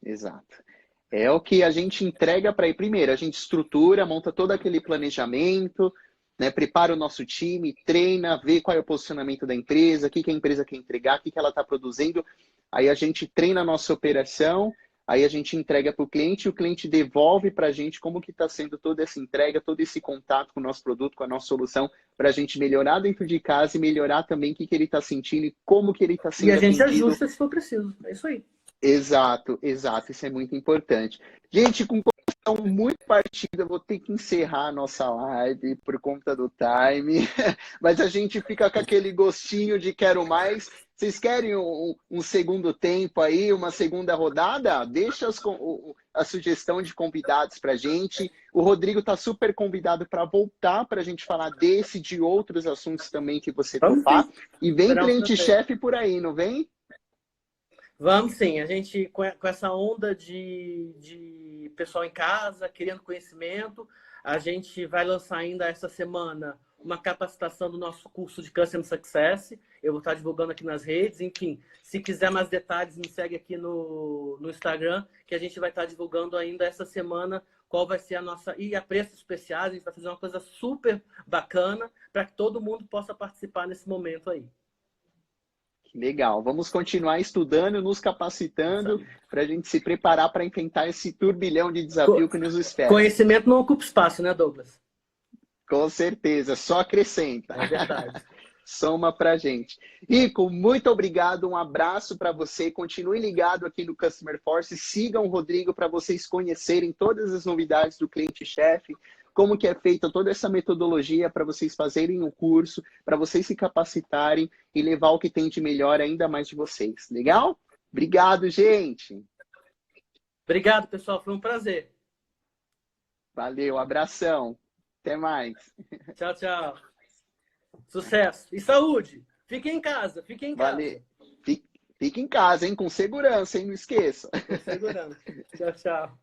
Exato. É o que a gente entrega para ir primeiro. A gente estrutura, monta todo aquele planejamento, né, prepara o nosso time, treina, vê qual é o posicionamento da empresa, o que a empresa quer entregar, o que ela está produzindo. Aí a gente treina a nossa operação, aí a gente entrega para o cliente e o cliente devolve para a gente como que está sendo toda essa entrega, todo esse contato com o nosso produto, com a nossa solução, para a gente melhorar dentro de casa e melhorar também o que ele está sentindo e como que ele está sendo atendido. E a gente atendido. ajusta se for preciso. É isso aí. Exato, exato. Isso é muito importante. Gente, com conexão muito partida, vou ter que encerrar a nossa live por conta do time. Mas a gente fica com aquele gostinho de quero mais. Vocês querem um segundo tempo aí, uma segunda rodada? Deixa a sugestão de convidados para a gente. O Rodrigo está super convidado para voltar para a gente falar desse e de outros assuntos também que você topar. E vem cliente-chefe por aí, não vem? Vamos sim, a gente com essa onda de pessoal em casa, querendo conhecimento, a gente vai lançar ainda essa semana uma capacitação do nosso curso de Customer Success. Eu vou estar divulgando aqui nas redes. Enfim, se quiser mais detalhes, me segue aqui no Instagram, que a gente vai estar divulgando ainda essa semana qual vai ser a nossa... E a preços especiais, a gente vai fazer uma coisa super bacana para que todo mundo possa participar nesse momento aí. Legal, vamos continuar estudando, nos capacitando para a gente se preparar para enfrentar esse turbilhão de desafio que nos espera. Conhecimento não ocupa espaço, né, Douglas? Com certeza, só acrescenta. É verdade. Soma para a gente. Rico, muito obrigado, um abraço para você. Continue ligado aqui no Customer Force. Sigam o Rodrigo para vocês conhecerem todas as novidades do cliente-chefe. como que é feita toda essa metodologia para vocês fazerem o curso, para vocês se capacitarem e levar o que tem de melhor ainda mais de vocês. Legal? Obrigado, gente. Obrigado, pessoal. Foi um prazer. Valeu, abração. Até mais. Tchau, tchau. Sucesso. E saúde. Fiquem em casa. Fiquem em casa. Valeu. Fique em casa, hein? Com segurança, hein? Não esqueça. Com segurança. Tchau, tchau.